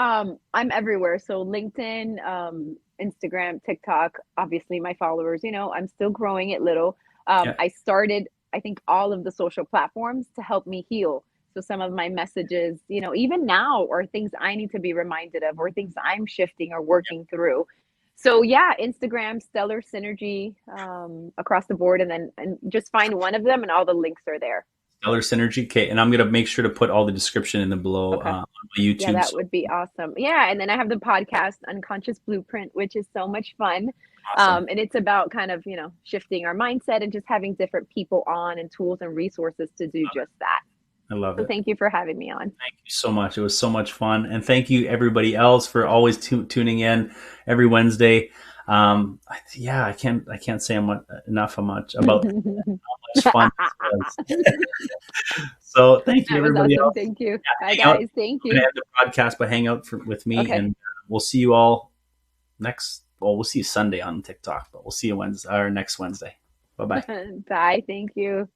I'm everywhere. So LinkedIn, Instagram, TikTok, obviously my followers, I'm still growing it little. Yeah, I started, I think, all of the social platforms to help me heal. So some of my messages, even now, are things I need to be reminded of or things I'm shifting or working through. So yeah, Instagram, Stellar Synergy, across the board, and then and just find one of them and all the links are there. Stellar Synergy. Okay, and I'm going to make sure to put all the description in the below Okay. on my Yeah, YouTube. that So would be awesome. Yeah, and then I have the podcast Unconscious Blueprint, which is so much fun. awesome. And it's about kind of, shifting our mindset and just having different people on and tools and resources to do just that. I love So it. thank you for having me on. Thank you so much. It was so much fun, and thank you everybody else for always tuning in every Wednesday. Yeah, I can't say enough how much about how much fun this was. So thank you That was everybody awesome. else. Thank you. Bye, Hang out. guys. Thank I'm gonna you. end the podcast, but hang out with me, Okay. and we'll see you all next. Well, we'll see you Sunday on TikTok, but we'll see you Wednesday or next Wednesday. Bye bye. Bye. Thank you.